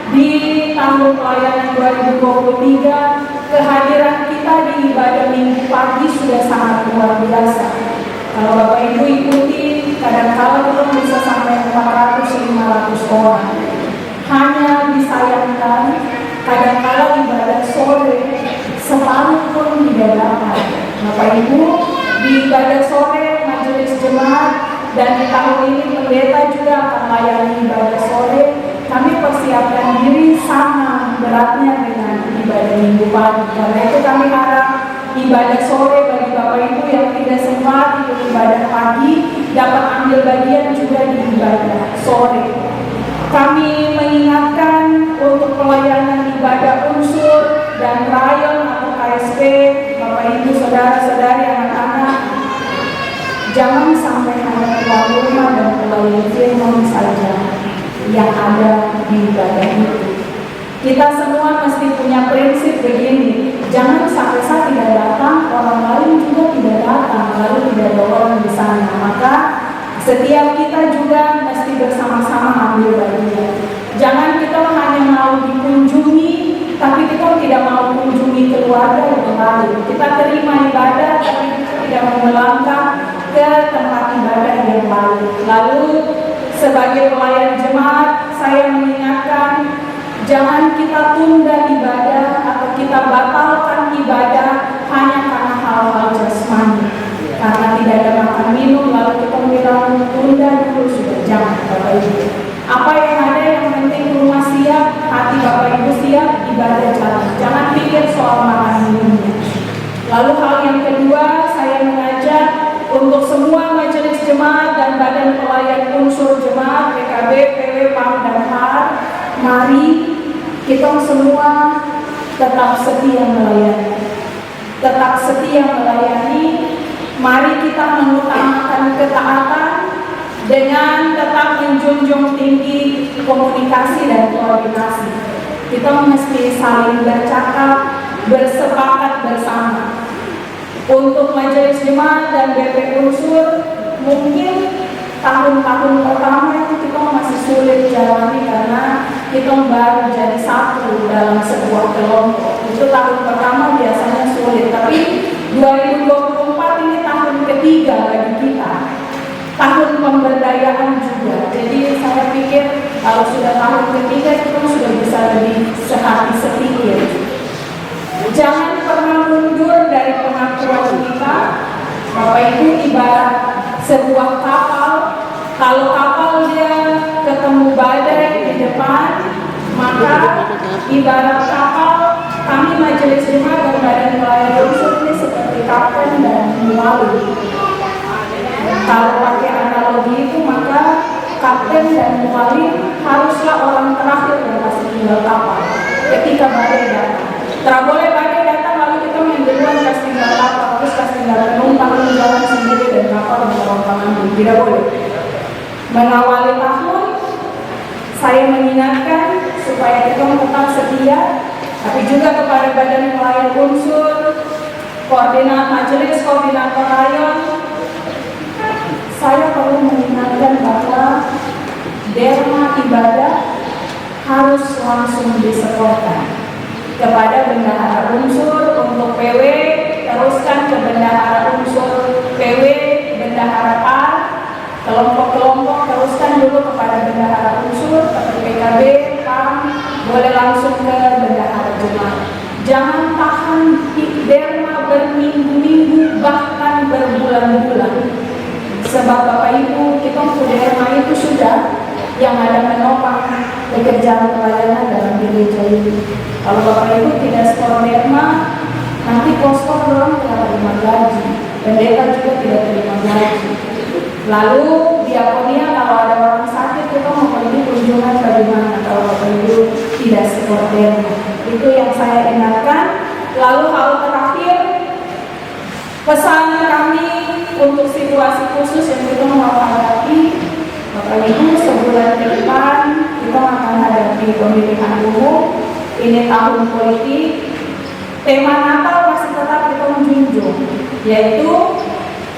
di tahun pelayanan 2023, kehadiran kita di ibadah minggu pagi sudah sangat luar biasa. Kalau Bapak Ibu ikuti, kadang-kala kita bisa sampai 400-500 orang. Hanya disayangkan, kadang-kala ibadah sore separuh pun tidak dapat. Bapak Ibu, di ibadah sore majelis jemaat dan di tahun ini pendeta juga akan melayani ibadah sore. Kami persiapkan diri sama beratnya dengan ibadah minggu pagi. Karena itu kami harap ibadah sore bagi Bapak Ibu yang tidak sempat ikut ibadah pagi dapat ambil bagian juga di ibadah sore. Kami mengingatkan untuk pelayanan ibadah unsur dan rayon atau KSP, Bapak Ibu, saudara-saudari, anak-anak, jangan sampai hanya keluar rumah dan melayani firman saja yang ada di ibadah itu. Kita semua mesti punya prinsip begini, jangan sampai saya tidak datang, orang lain juga tidak datang, lalu tidak ada orang di sana. Maka setiap kita juga mesti bersama-sama ambil bagian. Jangan kita hanya mau dikunjungi, tapi kita tidak mau kunjungi keluarga yang lain. Kita terima ibadah, tapi kita tidak mau melangkah ke tempat ibadah yang lain. Lalu sebagai pelayan jemaat, saya mengingatkan, jangan kita tunda ibadah atau kita batalkan ibadah hanya karena hal-hal jasmani. Karena tidak ada makan minum, lalu kita bilang tunda dulu, sudah, jangan Bapak Ibu. Apa yang ada yang penting rumah siap, hati Bapak Ibu siap, ibadah jalan. Jangan pikir soal makan minumnya. Lalu hal yang kedua, saya mengajak untuk semua majelis jemaat dan badan pelayan unsur jemaat, PKB, PW, PAM, dan PAR, mari kita semua tetap setia melayani. Tetap setia melayani. Mari kita mengutamakan ketaatan dengan tetap menjunjung tinggi komunikasi dan koordinasi. Kita mesti saling bercakap, bersepakat bersama. Untuk majelis jemaat dan BP unsur, mungkin tahun-tahun pertama itu kita masih sulit jalani karena kita baru jadi satu dalam sebuah kelompok. Itu tahun pertama biasanya sulit, tapi 2024 ini tahun ketiga bagi kita, tahun pemberdayaan juga. Jadi saya pikir kalau sudah tahun ketiga kita sudah bisa lebih sehati sepikir. Jangan pernah mundur dari pengakuan kita. Bapak Ibu, ibarat sebuah kapal. Kalau kapal dia ketemu badai di depan, maka ibarat kapal, kami majelis jemaat dan badan pelayan unsur ini seperti kapten dan muawin. Kalau pakai analogi itu, maka kapten dan muawin haruslah orang terakhir yang masih tinggal kapal ketika badai datang. Tidak boleh badai datang lalu kita yang duluan kasih tinggal kapal, terus kasih tinggal penumpang jalan sendiri dan kapal menerompang ambil. Tidak boleh. Mengawali tahun, saya mengingatkan supaya kita tetap setia, tapi juga kepada badan pelayan unsur, koordinator majelis, koordinator rayon, saya perlu mengingatkan bahwa derma ibadah harus langsung disetorkan kepada bendahara unsur untuk PW, teruskan ke bendahara unsur PW, bendahara PAR, kelompok-kelompok teruskan dulu kepada bendahara unsur seperti PKB, PAM, boleh langsung ke bendahara jemaat. Jangan tahan derma berminggu-minggu bahkan berbulan-bulan. Sebab Bapak Ibu, kita untuk derma itu sudah yang ada menopang pekerjaan pelayanan dalam gereja ini. Kalau Bapak Ibu tidak skor derma, nanti kostor orang tidak terima gaji, pendeta juga tidak terima gaji. Lalu diakonia, kalau ada orang sakit kita mau pergi kunjungan bagaimana kalau Bapak Ibu tidak skor derma. Itu yang saya ingatkan. Lalu hal terakhir, pesan kami untuk situasi khusus yang kita mau hadapi, Bapak Ibu, sebulan ke depan kita akan hadapi pemilihan umum. ini tahun politik, tema Natal masih tetap kita menjunjung, yaitu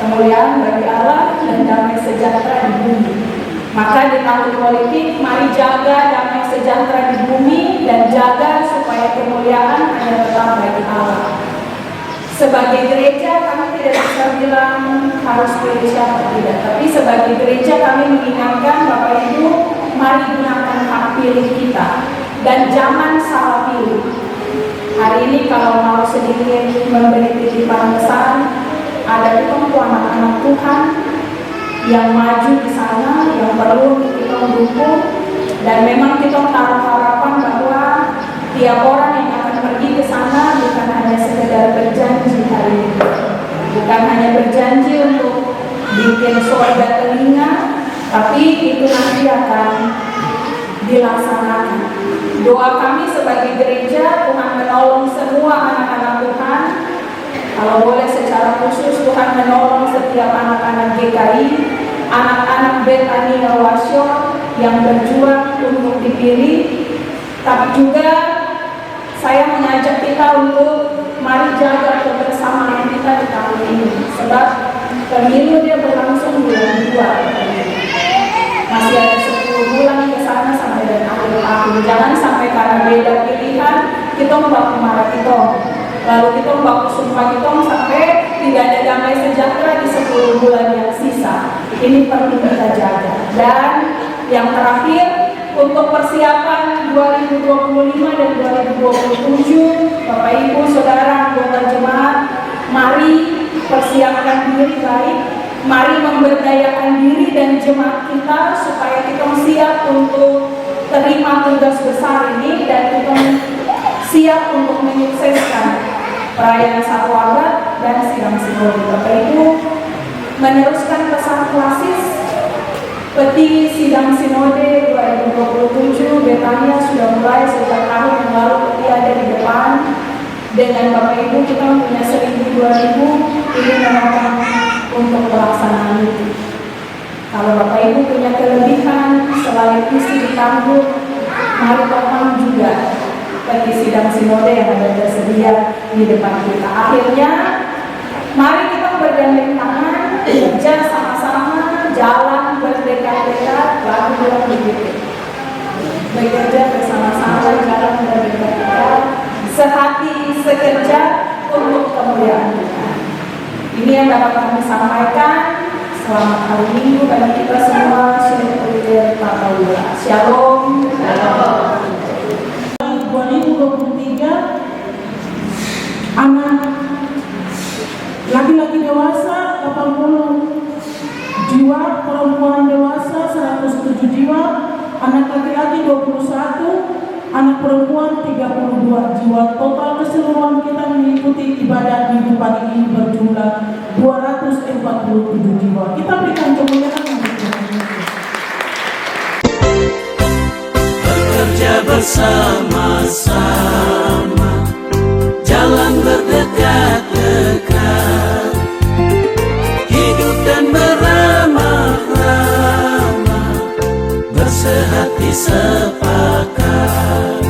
kemuliaan bagi Allah dan damai sejahtera di bumi. Maka di tahun politik, mari jaga damai sejahtera di bumi dan jaga supaya kemuliaan hanya tetap bagi Allah. Sebagai gereja kami tidak bisa bilang harus pilih siapa tidak, tapi sebagai gereja kami mengingatkan Bapak Ibu, mari gunakan hak pilih kita dan jangan salah pilih. Hari ini kalau mau sedikit memberi titipan pesan, ada kelompok anak-anak Tuhan yang maju di sana, yang perlu kita dukung, dan memang kita taruh harapan bahwa tiap orang yang akan pergi ke sana bukan hanya sekedar berjanji hari ini, bukan hanya berjanji untuk bikin surga telinga, tapi itu nanti akan dilaksanakan. Doa kami sebagai gereja, Tuhan menolong semua anak-anak Tuhan. Kalau boleh secara khusus Tuhan menolong setiap anak-anak GKI, anak-anak Betania Wasyo yang berjuang untuk dipilih. Tapi juga saya mengajak kita untuk mari jaga kebersamaan kita di tahun ini. Sebab pemilu dia berlangsung bulan 2. Masih ada 10 bulan ke sana sampai dengan akhir tahun. Jangan sampai karena beda pilihan kita membaku marah kita, lalu kita membaku sumpah kita sampai tidak ada damai sejahtera di 10 bulan yang sisa. Ini perlu kita jaga. Dan yang terakhir, untuk persiapan 2025 dan 2027, Bapak Ibu Saudara anggota jemaat, mari persiapkan diri baik. Mari memberdayakan diri dan jemaat kita supaya kita siap untuk terima tugas besar ini dan kita siap untuk menyukseskan perayaan satu abad dan sidang sinode. Bapak Ibu, meneruskan pesan klasis peti sidang sinode 2027 Betania sudah mulai sejak tahun yang lalu. Peti ada di depan. Dengan Bapak Ibu kita punya 1.000-2.000 ini memang untuk pelaksanaan itu. Kalau Bapak Ibu punya kelebihan selain isi ditanggung, mari topang juga peti sidang sinode yang ada tersedia di depan kita. Akhirnya, mari kita bergandeng tangan, kerja sama-sama, jalan berdekat-dekat, lalu bilang begitu. Bekerja bersama-sama, jalan berdekat-dekat, sehati sekerja untuk kemuliaan Tuhan. Ini yang dapat kami sampaikan. Selamat hari Minggu bagi kita semua. Shalom. Shalom. 2023 anak laki-laki dewasa 80 jiwa, perempuan dewasa 107 jiwa, anak laki-laki 21, anak perempuan 32 jiwa. Total keseluruhan kita mengikuti ibadah minggu pagi ini berjumlah 247 jiwa. Kita berikan kemuliaan untuk Tuhan. Bekerja bersama-sama, jalan berdekat-dekat, hidup dan beramah-ramah, bersehati sepakat.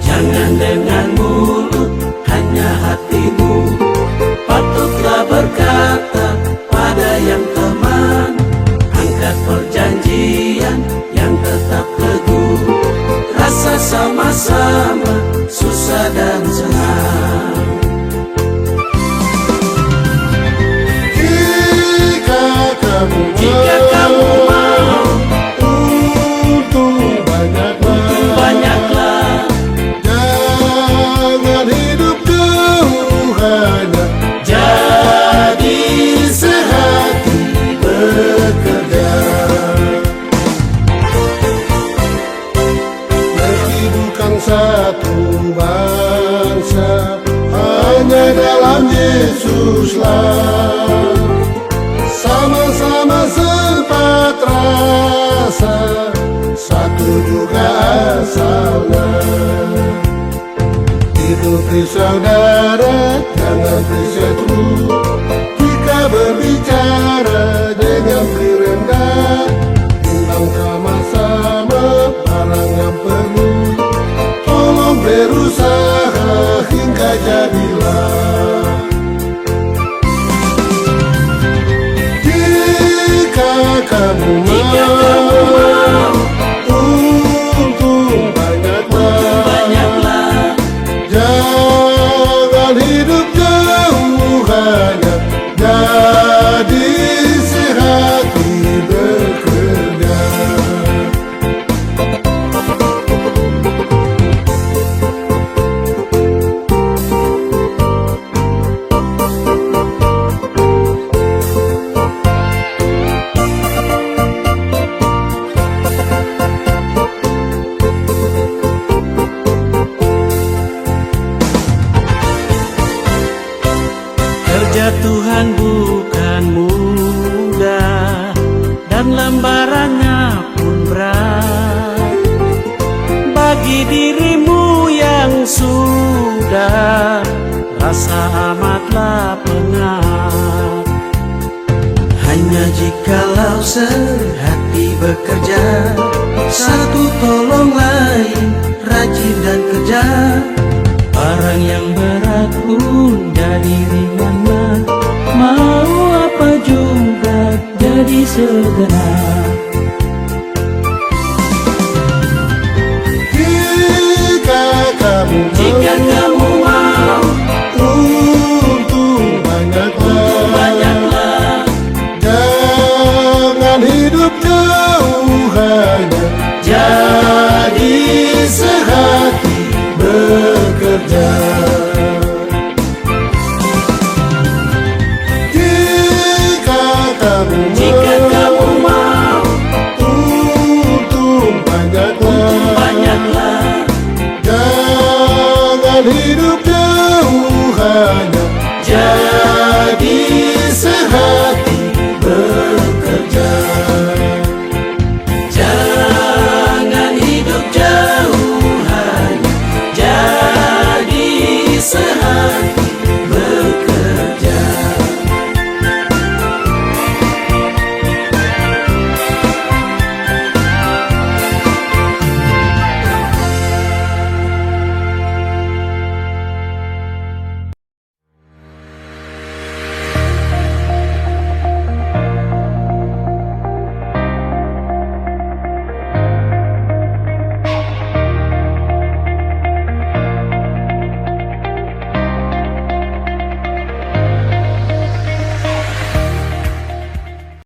Jangan dengan mulut, hanya hatimu, patutlah berkata pada yang teman. Angkat perjanjian yang tetap teguh, rasa sama-sama, susah dan senang. Jika kamu mau untung banyaklah, jangan hidup jauh, hanya jadi sehati bekerja. Meski bukan satu bangsa, hanya dalam Yesuslah sama-sama sempat rasa, satu juga asalnya. Hidupi saudara, jangan berseteru. Jika berbicara, jangan berendah. Bimbang sama-sama barang yang perlu. Tolong Jangan hidup jauh hanya jadi sehati bekerja. Kerja Tuhan bukan mudah dan lembarannya pun berat bagi dirimu yang sudah rasa amatlah penat. Hanya jikalau sehati bekerja, satu tolong lain, rajin dan kerja, barang yang berat pun jadi ringanlah, mau apa juga jadi segera. Jika kamu mau untung banyaklah, jangan hidup jauh hanya jadi sehati bekerja. Jika kamu mau untung banyaklah, jangan hidup jauh hanya